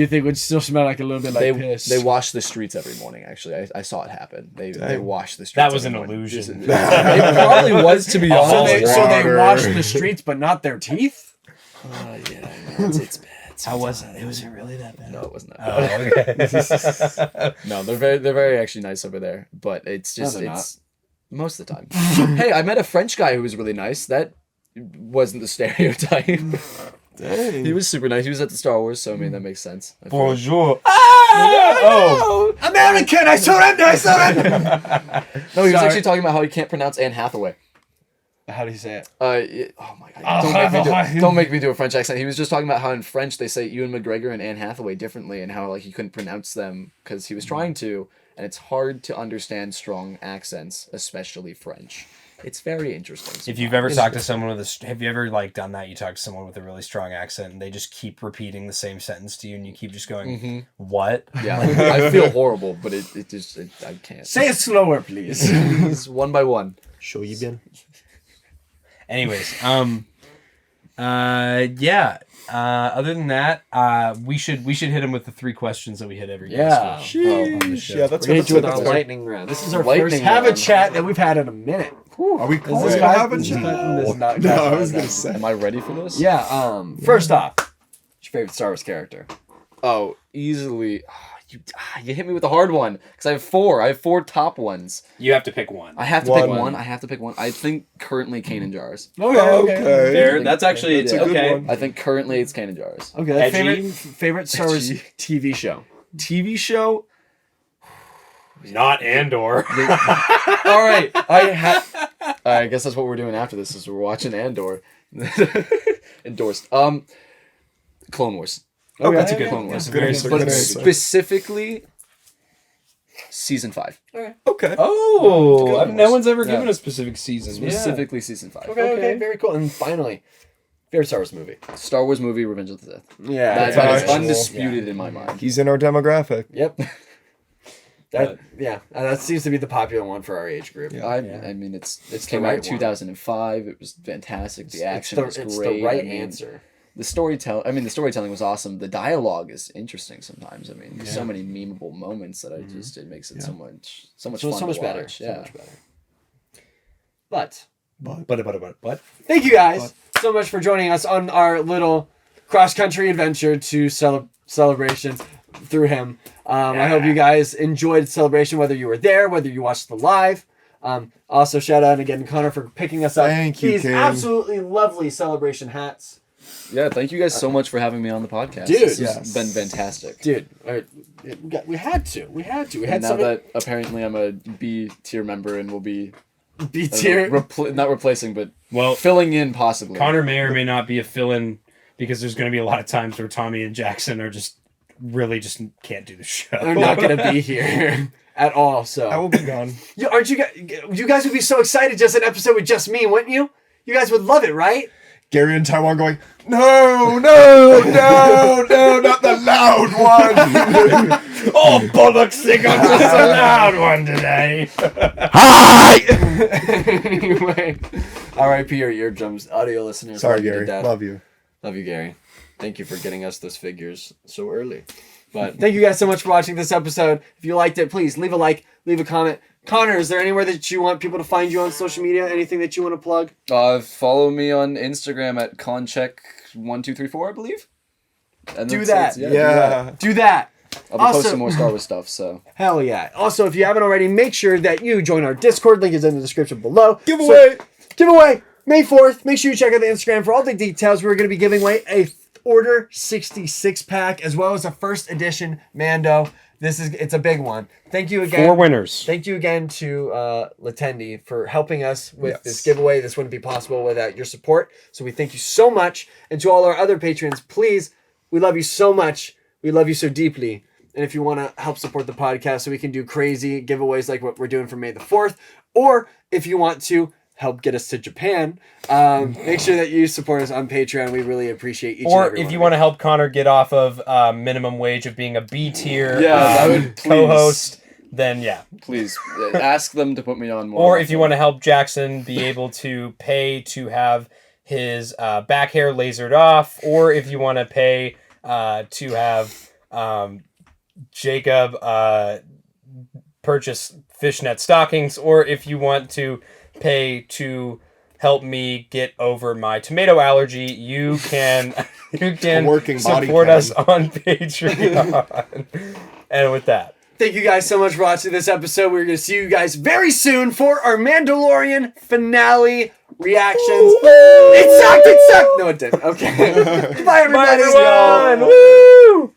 think it would still smell like a little bit like piss. They wash the streets every morning. Actually, I saw it happen. They wash the streets. That was an every morning. illusion. It probably was, to be so honest. they wash the streets but not their teeth? Yeah, it's bad. How was it? Was it really that bad? No, it wasn't that bad. No, they're very actually nice over there, but it's just they're it's most of the time. Hey, I met a French guy who was really nice. That wasn't the stereotype. Dang. He was super nice. He was at the Star Wars, so I mean that makes sense. I feel like- Bonjour. Oh, American! I surrender! No, he was Sorry. actually talking about how he can't pronounce Anne Hathaway. How do you say it? Oh my god! Don't make me do a French accent. He was just talking about how in French they say Ewan McGregor and Anne Hathaway differently, and how like he couldn't pronounce them because he was trying to, and it's hard to understand strong accents, especially French. It's very interesting. If you've ever talked to someone with have you ever like done that? You talk to someone with a really strong accent and they just keep repeating the same sentence to you and you keep just going, what? Yeah, I feel horrible, but I can't. Say it slower, please. It's one by one. Show you bien. Anyways, yeah. Other than that, we should hit him with the 3 questions that we hit every Yeah. guest. Yeah, that's We're gonna do it that's on what lightning round. This is our Lightning first have a round. chat that we've had in a minute. Are we Is calling this it guy- have a this is chat? not- No, I was gonna say. Am I ready for this? Yeah. First off, what's your favorite Star Wars character? Oh, easily. You hit me with a hard one because I have 4. I have 4 top ones. You have to pick one. I have to pick one. I have to pick one. I think currently Kanan Jarrus. Okay. Fair. That's actually It's a good okay. one. I think currently it's Kanan Jarrus. Okay. Edgy? Favorite Star Wars TV show. TV show. Not Andor. All right. I guess that's what we're doing after this. Is we're watching Andor. Endorsed. Clone Wars. Okay. That's a good Clone Wars. Good answer, But good answer. specifically, season 5. Okay. Oh, no one's ever Yeah. given a specific season. Specifically, season 5. Okay, very cool. And finally, favorite Star Wars movie. Star Wars movie, Revenge of the Sith. Yeah. That is factual. undisputed in my mind. He's in our demographic. Yep. That seems to be the popular one for our age group. Yeah. I mean, it came the out right in 2005. It was fantastic. The action was great. It's the right I mean, answer. The storytelling was awesome. The dialogue is interesting sometimes. I mean, there's so many memeable moments that it makes it so much fun So to much better. watch. So Yeah. much better. But But thank you guys so much for joining us on our little cross-country adventure to celebrations through him. I hope you guys enjoyed Celebration, whether you were there, whether you watched the live. Also, shout out again, Connor, for picking us up. Thank you, These King. absolutely lovely Celebration hats. Yeah, thank you guys so much for having me on the podcast. Dude. This has Yes. been fantastic. Dude, we had to. We had And now some that apparently I'm a B tier member and will be B tier. not replacing, but Well, filling in possibly. Connor may or may not be a fill-in because there's going to be a lot of times where Tommy and Jackson are just can't do the show. They're not going to be here at all. So I will be gone. aren't you guys? You guys would be so excited just an episode with just me, wouldn't you? You guys would love it, right? Gary in Taiwan going, no, not the loud one. Oh, bollocks, they got just a loud one today. Anyway, R.I.P. your eardrums, audio listeners. Sorry, Love you to Gary. death. Love you. Love you, Gary. Thank you for getting us those figures so early. But thank you guys so much for watching this episode. If you liked it, please leave a like, leave a comment. Connor, is there anywhere that you want people to find you on social media? Anything that you want to plug? Follow me on Instagram at concheck1234, I believe. And Do that's that. it. Yeah. Do that. I'll be Also- posting more Star Wars stuff, so. Hell yeah. Also, if you haven't already, make sure that you join our Discord. Link is in the description below. Giveaway May 4th. Make sure you check out the Instagram for all the details. We're going to be giving away a Order 66 pack as well as a first edition Mando. It's a big one. Thank you again. 4 winners. Thank you again to Latendi for helping us with this giveaway. This wouldn't be possible without your support. So we thank you so much. And to all our other patrons, please, we love you so much. We love you so deeply. And if you want to help support the podcast so we can do crazy giveaways like what we're doing for May the 4th, or if you want to help get us to Japan, make sure that you support us on Patreon. We really appreciate each and Or every if one you of want to help Connor get off of minimum wage of being a B tier that would please. co-host, then yeah. Please, ask them to put me on more. Or if you want to help Jackson be able to pay to have his back hair lasered off, or if you want to pay to have Jacob purchase fishnet stockings, or if you want to pay to help me get over my tomato allergy, you can working body support cam. us on Patreon. And with that, Thank you guys so much for watching this episode. We're going to see you guys very soon for our Mandalorian finale reactions. It sucked! No, it didn't. Okay. Bye, everybody. bye everyone! Woo!